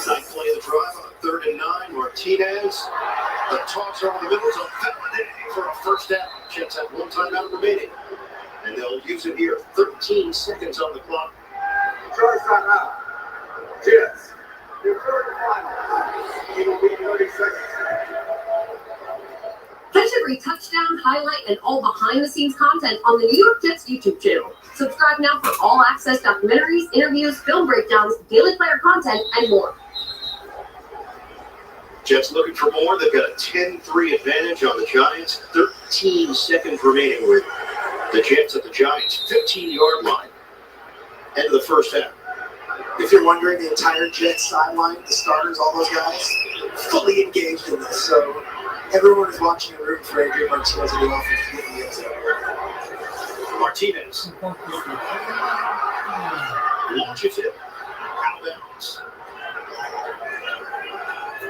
Nice play of the drive on 3rd and 9, Martinez. The toss over the middle to Valade for a first down. Jets have 1 timeout remaining. And they'll use it here. 13 seconds on the clock. Charge timeout. Jets. Your third and final. It will be 30 seconds. Catch every touchdown, highlight, and all behind-the-scenes content on the New York Jets YouTube channel. Subscribe now for all-access documentaries, interviews, film breakdowns, daily player content, and more. Jets looking for more. They've got a 10-3 advantage on the Giants. 13 seconds remaining with the Jets at the Giants' 15-yard line. End of the first half. If you're wondering, the entire Jets sideline, the starters, all those guys, fully engaged in this. So everyone is watching and rooting for Adrian Martinez in the offense to get the end zone. Martinez launches it out of bounds.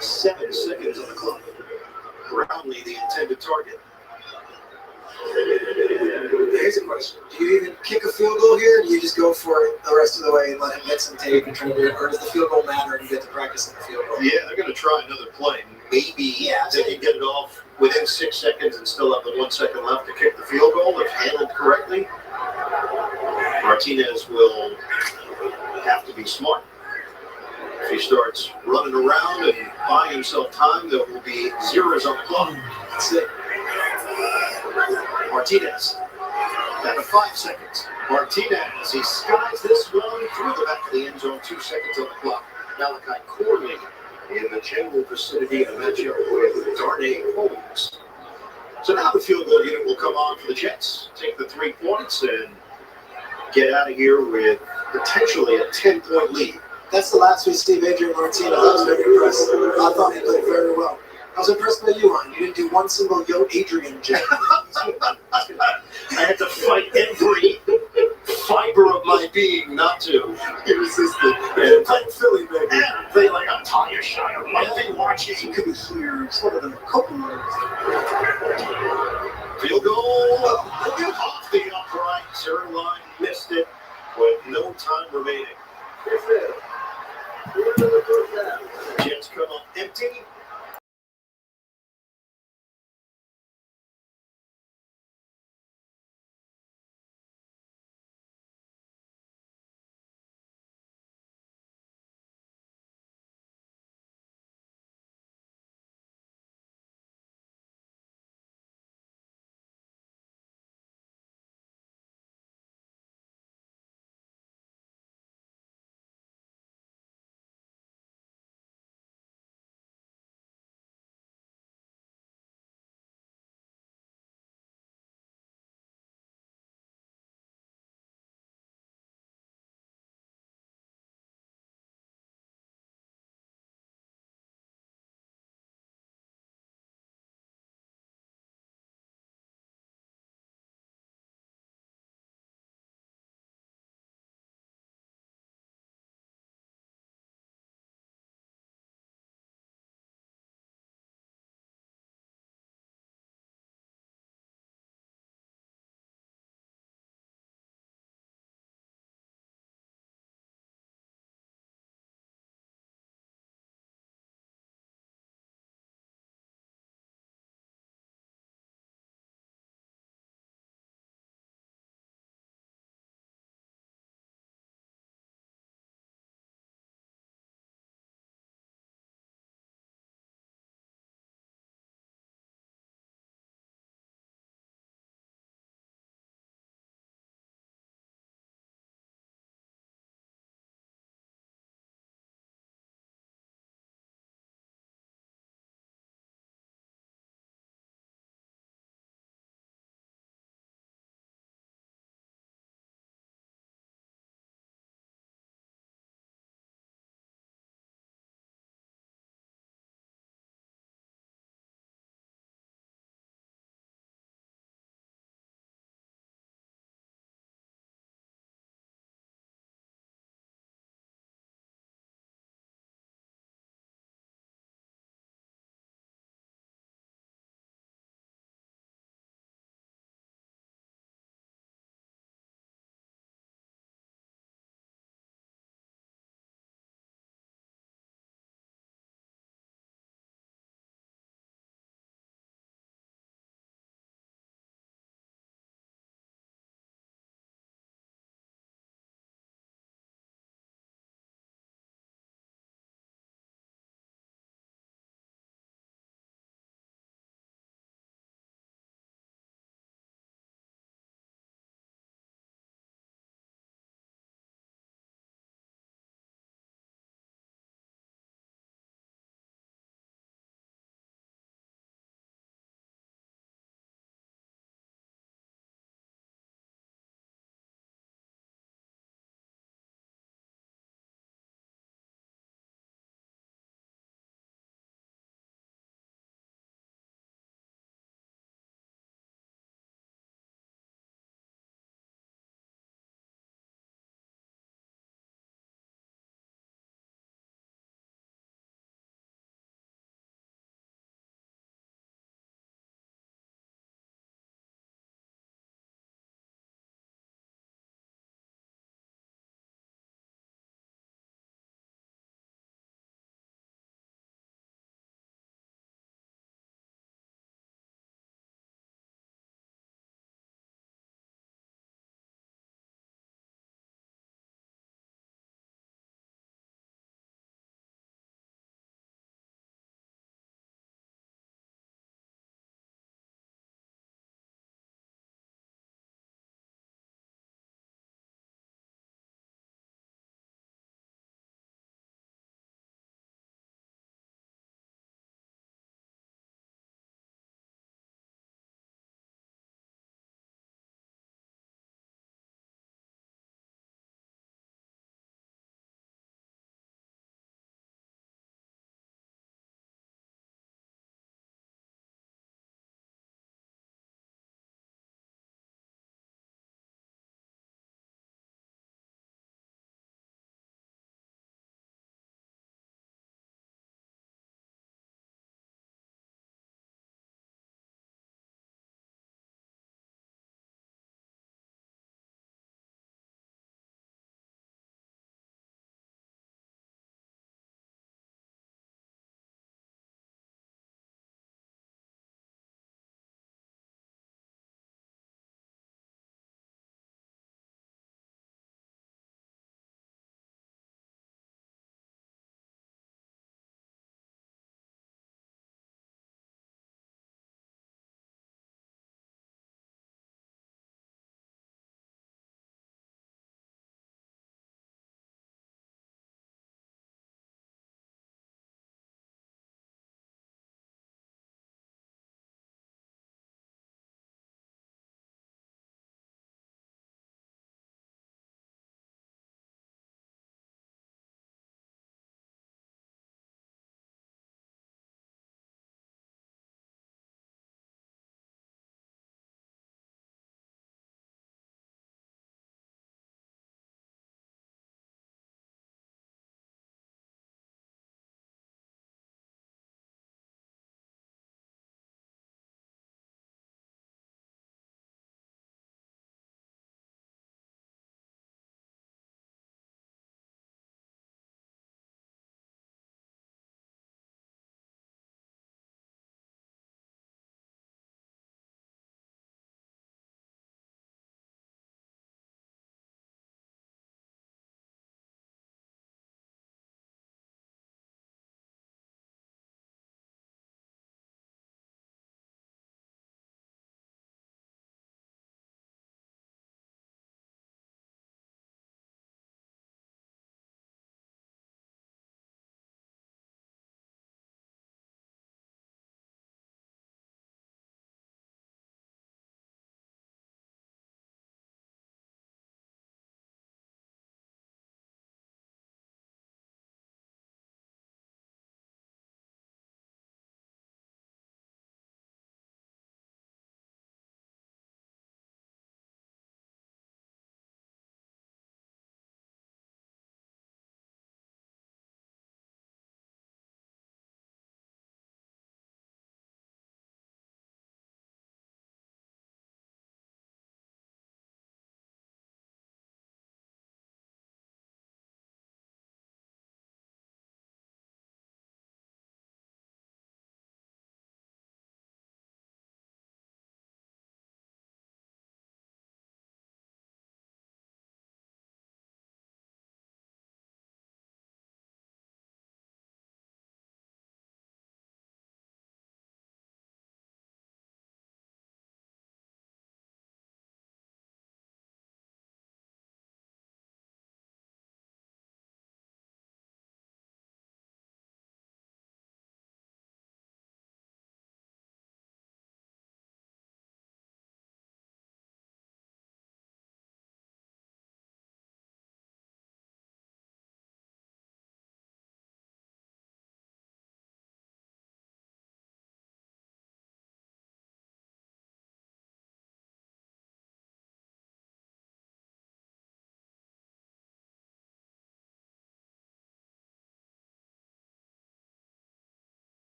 7 seconds on the clock. Brownlee, the intended target. Here's a question. Do you even kick a field goal here, or do you just go for it the rest of the way and let him get some tape and try to do it, or does the field goal matter and you get to practice in the field goal? Yeah, they're going to try another play. Maybe they can get it off within 6 seconds and still have the 1 second left to kick the field goal if handled correctly. Martinez will have to be smart. If he starts running around and buying himself time, there will be zeros on the clock. That's it. Martinez, down to 5 seconds. Martinez, he skies this one through the back of the end zone, 2 seconds on the clock. Malachi Corley in the general vicinity of the matchup with Darnay Holmes. So now the field goal unit will come on for the Jets. Take the 3 points and get out of here with potentially a 10-point lead. That's the last we see of Adrian Martinez. I was very impressed. I thought he played very well. I was impressed by you, Ryan. You didn't do one single Yo Adrian jab. I had to fight every fiber of my being not to. He resisted. And I'm Philly, baby. and they like, I'm Talia Shire. Might be watching. He could be here. It's one of them. Couple minutes. Field goal off the upright. Zerline missed it with no time remaining. Jets come up empty.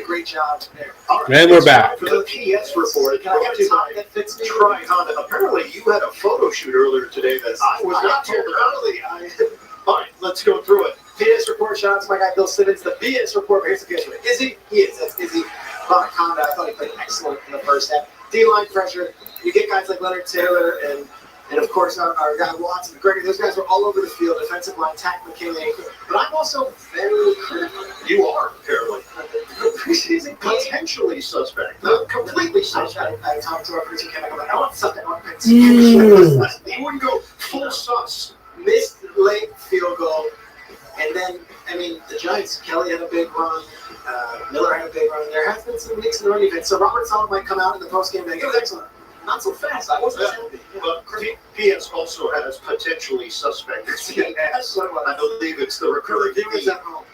a great job there. And we're back. For the PS report, Can I get a tie that fits me? Try Honda. Apparently, you had a photo shoot earlier today that I was not told about. All right, let's go through it. PS report, shout out to my guy Bill Simmons. The BS report, here's the PS report. Izzy, he is. That's Izzy. Honda, I thought he played excellent in the first half. D-line pressure. You get guys like Leonard Taylor and of course our guy Watson, Gregory. Those guys were all over the field. Defensive line, Tack McKinley. But I'm also very critical. You are, apparently. Preseason Potentially suspect. No, completely suspect. I talked to our producer, Kevin. I'm like, I want something. I want You wouldn't go full sus. Missed late field goal. And then, I mean, the Giants, Kelly had a big run. Miller had a big run. There has been some leaks in the running defense. So Robert Sala might come out in the postgame and it was excellent. Not so fast. I wasn't happy. But PS also has potentially suspect. Yes, I believe it's the recurring theme.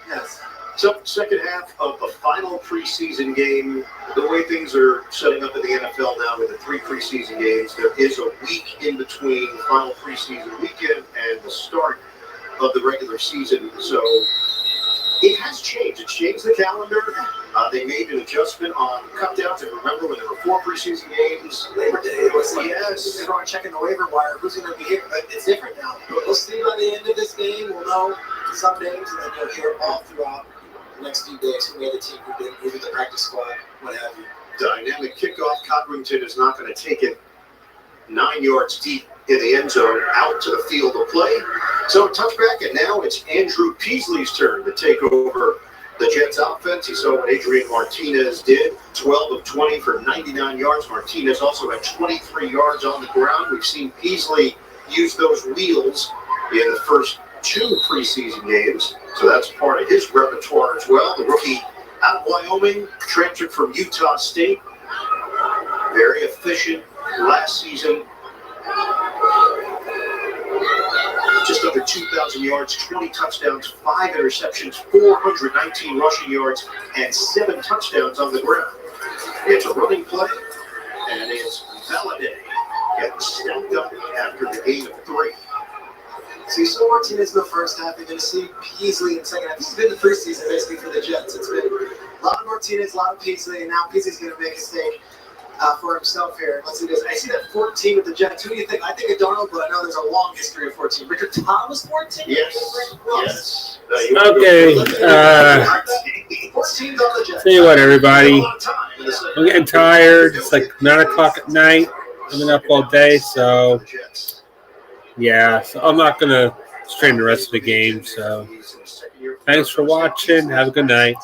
Yes. So, second half of the final preseason game, the way things are setting up in the NFL now with the 3 preseason games, there is a week in between the final preseason weekend and the start of the regular season. So, it has changed. It changed the calendar. They made an adjustment on cutdowns. And remember when there were 4 preseason games? Labor Day was like, yes. Everyone checking the waiver wire. Who's going to be here? But it's different now. We'll see by the end of this game. We'll know some names, and then you'll hear all throughout the next few days who made the team, who did the practice squad, what have you. Dynamic kickoff. Codrington is not going to take it 9 yards deep in the end zone out to the field of play. So touchback, and now it's Andrew Peasley's turn to take over the Jets offense. You saw what Adrian Martinez did, 12 of 20 for 99 yards. Martinez also had 23 yards on the ground. We've seen Peasley use those wheels in the first 2 preseason games, so that's part of his repertoire as well. The rookie out of Wyoming, transferred from Utah State, very efficient last season. Just under 2,000 yards, 20 touchdowns, 5 interceptions, 419 rushing yards, and 7 touchdowns on the ground. It's a running play, and it's Valladay getting stacked up after the gain of 3. So you saw Martinez in the first half. You're going to see Peasley in the second half. This has been the preseason basically for the Jets. It's been a lot of Martinez, a lot of Peasley, and now Peasley's going to make a stake for himself here. Let's see this. I see that 14 with the Jets. Who do you think? I think of Darnold, but I know there's a long history of 14. Richard Thomas, 14? Yes. Yes. Okay. 14's on the Jets. Tell you what, everybody. I'm getting tired. It's like 9 o'clock at night. I've been up all day, so yeah. So I'm not going to stream the rest of the game. So thanks for watching. Have a good night.